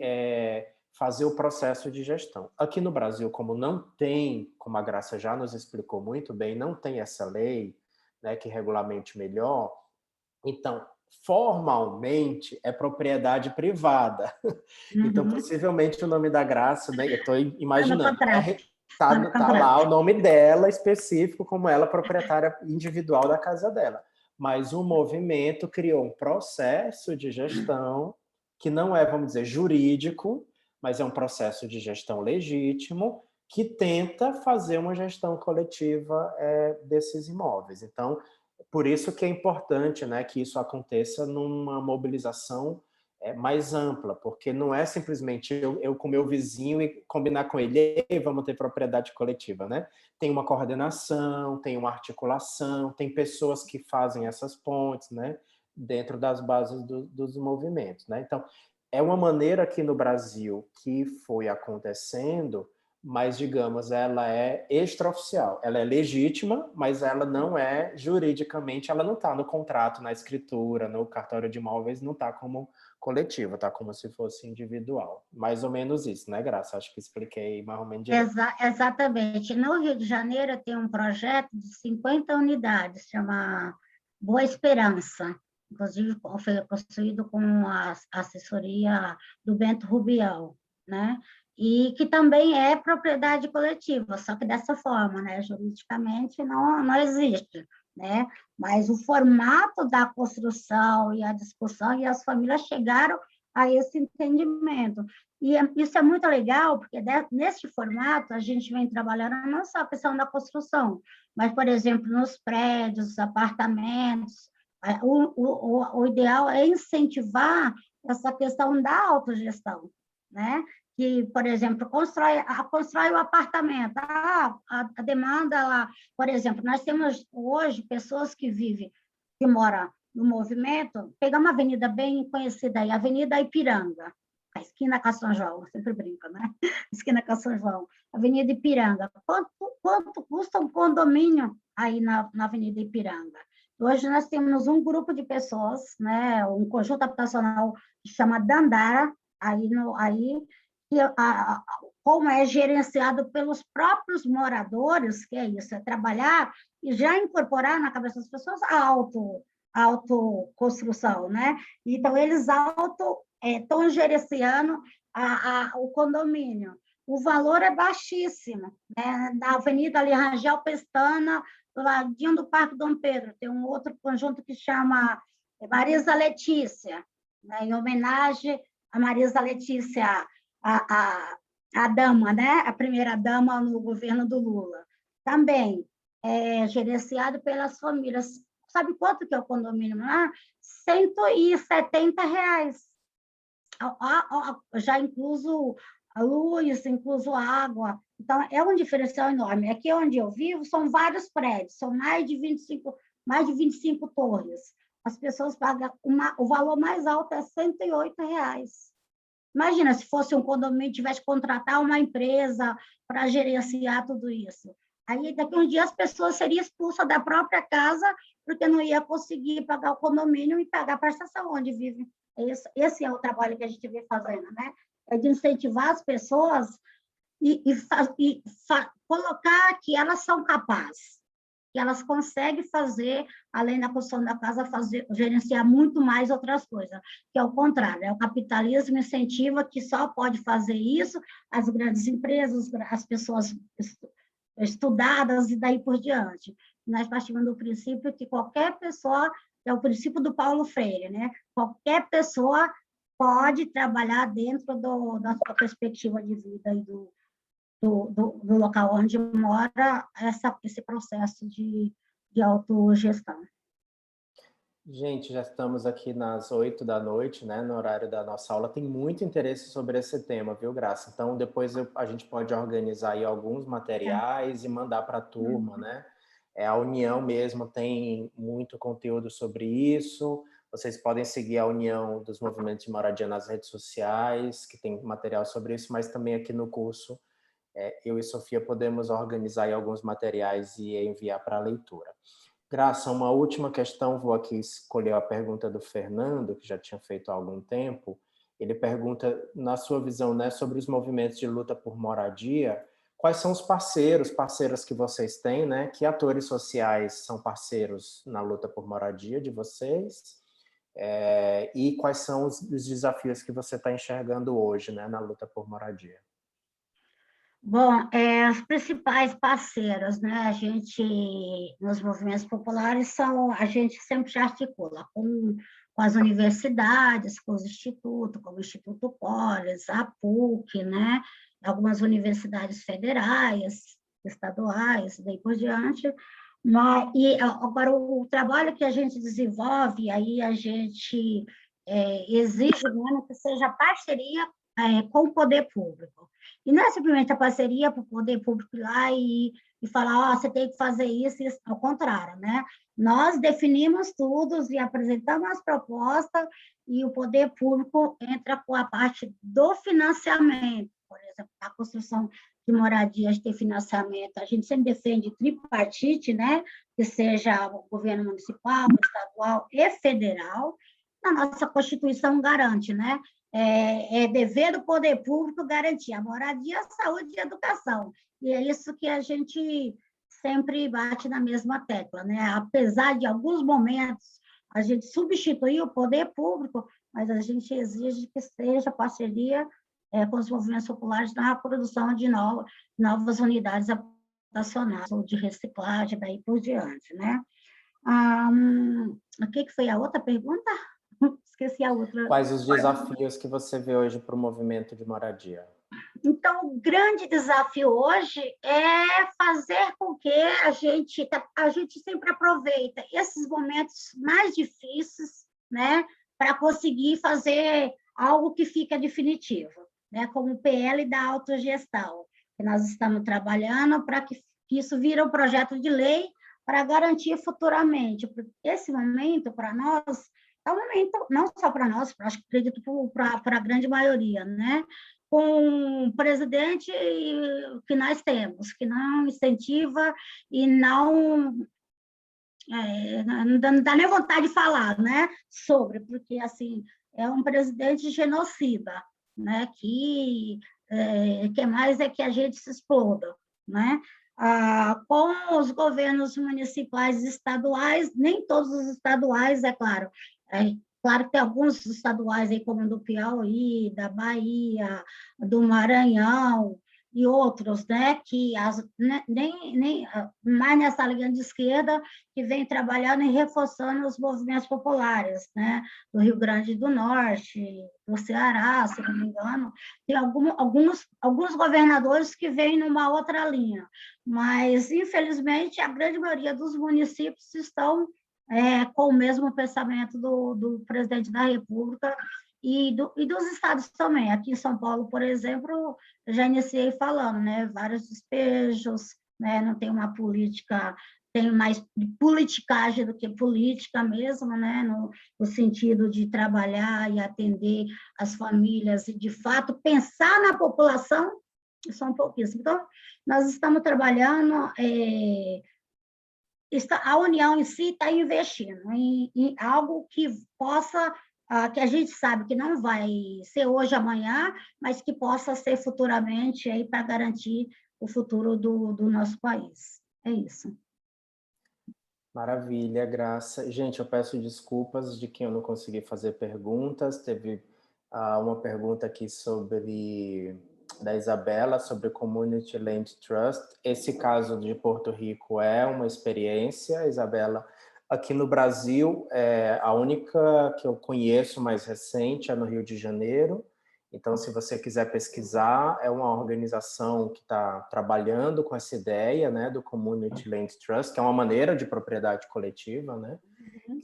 fazer o processo de gestão. Aqui no Brasil, como não tem, como a Graça já nos explicou muito bem, não tem essa lei, né, que regulamente melhor, então, formalmente, é propriedade privada. Então, possivelmente, o nome da Graça, né, eu estou imaginando, tá lá o nome dela específico, como ela proprietária individual da casa dela. Mas o movimento criou um processo de gestão que não é, vamos dizer, jurídico, mas é um processo de gestão legítimo que tenta fazer uma gestão coletiva desses imóveis. Então, por isso que é importante, né, que isso aconteça numa mobilização mais ampla, porque não é simplesmente eu com meu vizinho e combinar com ele, vamos ter propriedade coletiva, né? Tem uma coordenação, tem uma articulação, tem pessoas que fazem essas pontes, né, dentro das bases dos movimentos, né? Então, é uma maneira aqui no Brasil que foi acontecendo, mas, digamos, ela é extraoficial. Ela é legítima, mas ela não é juridicamente, ela não está no contrato, na escritura, no cartório de imóveis, não está como coletiva, está como se fosse individual. Mais ou menos isso, né, Graça? Acho que expliquei mais ou menos direito. Exatamente. No Rio de Janeiro tem um projeto de 50 unidades, chama Boa Esperança, inclusive foi construído com a assessoria do Bento Rubial, né? E que também é propriedade coletiva, só que dessa forma, né? Juridicamente não existe, né? Mas o formato da construção e a discussão e as famílias chegaram a esse entendimento. E isso é muito legal, porque nesse formato a gente vem trabalhando não só a questão da construção, mas, por exemplo, nos prédios, apartamentos, o ideal é incentivar essa questão da autogestão, né? Que, por exemplo, constrói o apartamento, a demanda lá, por exemplo, nós temos hoje pessoas que moram no movimento, pegar uma avenida bem conhecida aí, Avenida Ipiranga, a esquina com São João, eu sempre brinco, né? Esquina com São João, Avenida Ipiranga. Quanto custa um condomínio aí na Avenida Ipiranga? Hoje nós temos um grupo de pessoas, né, um conjunto habitacional que chama Dandara, como é gerenciado pelos próprios moradores, que é isso, é trabalhar e já incorporar na cabeça das pessoas a autoconstrução, né? Então, eles estão gerenciando o condomínio. O valor é baixíssimo, né? Na Avenida ali, Rangel Pestana, do ladinho do Parque Dom Pedro, tem um outro conjunto que chama Marisa Letícia, né? Em homenagem a Marisa Letícia, a dama, né? A primeira dama no governo do Lula. Também é gerenciado pelas famílias. Sabe quanto que é o condomínio lá? R$ 170. Já incluso a luz, incluso a água. Então, é um diferencial enorme. Aqui onde eu vivo, são vários prédios, são mais de 25 torres. As pessoas pagam o valor mais alto é R$ 108. Imagina se fosse um condomínio, tivesse que contratar uma empresa para gerenciar tudo isso. Aí, daqui a um dia, as pessoas seriam expulsas da própria casa porque não ia conseguir pagar o condomínio e pagar a prestação onde vivem. Esse é o trabalho que a gente vem fazendo, né? É de incentivar as pessoas e colocar que elas são capazes, que elas conseguem fazer, além da construção da casa, gerenciar muito mais outras coisas, que é o contrário, o capitalismo incentiva que só pode fazer isso as grandes empresas, as pessoas estudadas e daí por diante. Nós partimos do princípio que qualquer pessoa, é o princípio do Paulo Freire, né? Qualquer pessoa pode trabalhar dentro da sua perspectiva de vida e do local onde mora esse processo de autogestão. Gente, já estamos aqui nas 8 da noite, né, no horário da nossa aula. Tem muito interesse sobre esse tema, viu, Graça? Então, depois a gente pode organizar aí alguns materiais e mandar para a turma, né? A União mesmo tem muito conteúdo sobre isso. Vocês podem seguir a União dos Movimentos de Moradia nas redes sociais, que tem material sobre isso, mas também aqui no curso, eu e Sofia podemos organizar aí alguns materiais e enviar para a leitura. Graça, uma última questão, vou aqui escolher a pergunta do Fernando, que já tinha feito há algum tempo. Ele pergunta, na sua visão, né, sobre os movimentos de luta por moradia, quais são os parceiras que vocês têm, né? Que atores sociais são parceiros na luta por moradia de vocês? E quais são os desafios que você está enxergando hoje, né, na luta por moradia? Bom, as principais parceiras, né? A gente, nos movimentos populares, a gente sempre se articula com as universidades, com os institutos, como o Instituto Polis, a PUC, né? Algumas universidades federais, estaduais, daí por diante. E agora, o trabalho que a gente desenvolve, aí a gente exige mesmo que seja parceria com o poder público. E não é simplesmente a parceria para o poder público ir lá e falar, você tem que fazer isso, isso, ao contrário, né? Nós definimos tudo e apresentamos as propostas e o poder público entra com a parte do financiamento, por exemplo, a construção de moradias ter financiamento. A gente sempre defende tripartite, né? Que seja o governo municipal, estadual e federal. A nossa Constituição garante, né? É dever do poder público garantir a moradia, a saúde e a educação. E é isso que a gente sempre bate na mesma tecla, né? Apesar de alguns momentos a gente substituir o poder público, mas a gente exige que seja parceria com os movimentos populares na produção de novas unidades habitacionais, ou de reciclagem, daí por diante, né? O que foi a outra pergunta? Esqueci a outra. Quais os desafios que você vê hoje para o movimento de moradia? Então, o grande desafio hoje é fazer com que a gente sempre aproveita esses momentos mais difíceis, né, para conseguir fazer algo que fica definitivo, né, como o PL da autogestão, que nós estamos trabalhando para que isso vire um projeto de lei para garantir futuramente. Esse momento, para nós, é um momento, não só para nós, acredito para a grande maioria, né? Com um presidente que nós temos, que não incentiva e não dá nem vontade de falar, né? Sobre, porque assim é um presidente genocida, né? Que mais é que a gente se exploda, né? Com os governos municipais e estaduais, nem todos os estaduais, é claro, Claro que tem alguns estaduais aí, como do Piauí, da Bahia, do Maranhão e outros, né, que nem mais nessa linha de esquerda, que vem trabalhando e reforçando os movimentos populares, né, do Rio Grande do Norte, do Ceará, se não me engano, tem alguns governadores que vêm numa outra linha, mas, infelizmente, a grande maioria dos municípios estão com o mesmo pensamento do presidente da República e dos estados também. Aqui em São Paulo, por exemplo, eu já iniciei falando, né, vários despejos, né, não tem uma política, tem mais politicagem do que política mesmo, né, no sentido de trabalhar e atender as famílias e, de fato, pensar na população, são pouquíssimos. Então, nós estamos trabalhando... a União em si está investindo em algo que possa, que a gente sabe que não vai ser hoje, amanhã, mas que possa ser futuramente aí para garantir o futuro do nosso país. É isso. Maravilha, Graça. Gente, eu peço desculpas de quem eu não consegui fazer perguntas. Teve uma pergunta aqui da Isabela, sobre Community Land Trust. Esse caso de Porto Rico é uma experiência, Isabela. Aqui no Brasil, a única que eu conheço mais recente é no Rio de Janeiro. Então, se você quiser pesquisar, é uma organização que está trabalhando com essa ideia, né, do Community Land Trust, que é uma maneira de propriedade coletiva, né,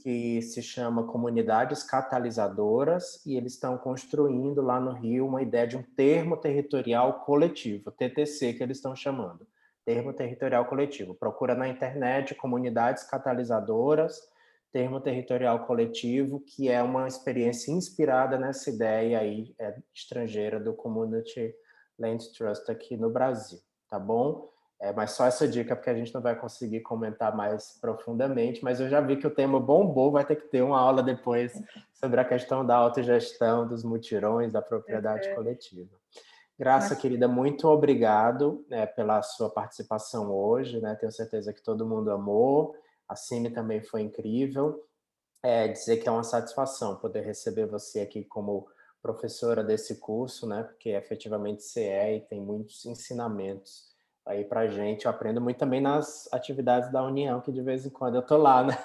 que se chama Comunidades Catalisadoras, e eles estão construindo lá no Rio uma ideia de um termo territorial coletivo, TTC, que eles estão chamando, termo territorial coletivo. Procura na internet Comunidades Catalisadoras, termo territorial coletivo, que é uma experiência inspirada nessa ideia aí estrangeira do Community Land Trust aqui no Brasil, tá bom? Mas só essa dica, porque a gente não vai conseguir comentar mais profundamente, mas eu já vi que o tema bombou, vai ter que ter uma aula depois sobre a questão da autogestão, dos mutirões, da propriedade coletiva. Graça, querida, muito obrigado, pela sua participação hoje, né? Tenho certeza que todo mundo amou. A Cine também foi incrível. Dizer que é uma satisfação poder receber você aqui como professora desse curso, né? Porque efetivamente você e tem muitos ensinamentos aí para a gente. Eu aprendo muito também nas atividades da União, que de vez em quando eu estou lá, né?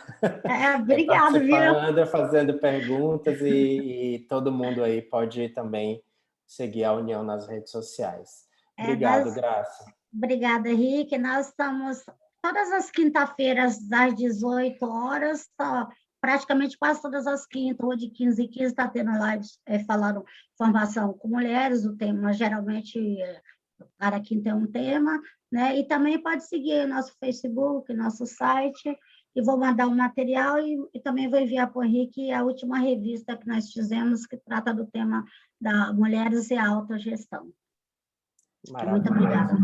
Obrigado, viu? Participando, fazendo perguntas, e todo mundo aí pode também seguir a União nas redes sociais. Obrigado, Graça. Obrigada, Henrique. Nós estamos todas as quinta-feiras, às 18 horas, praticamente quase todas as quintas, ou de 15 em 15, está tendo lives falando formação com mulheres, o tema geralmente, cada quinta é um tema, né? E também pode seguir nosso Facebook, nosso site, e vou mandar um material e também vou enviar para o Henrique a última revista que nós fizemos, que trata do tema da mulheres e a autogestão. Muito obrigada.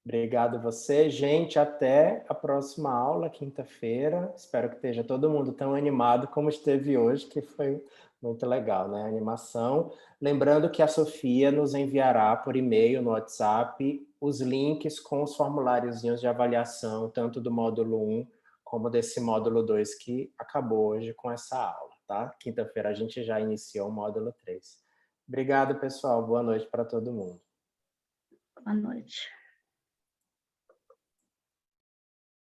Obrigado você. Gente, até a próxima aula, quinta-feira. Espero que esteja todo mundo tão animado como esteve hoje, que foi muito legal, né? A animação. Lembrando que a Sofia nos enviará por e-mail, no WhatsApp, os links com os formuláriozinhos de avaliação, tanto do módulo 1 como desse módulo 2 que acabou hoje com essa aula, tá? Quinta-feira a gente já iniciou o módulo 3. Obrigado, pessoal. Boa noite para todo mundo. Boa noite.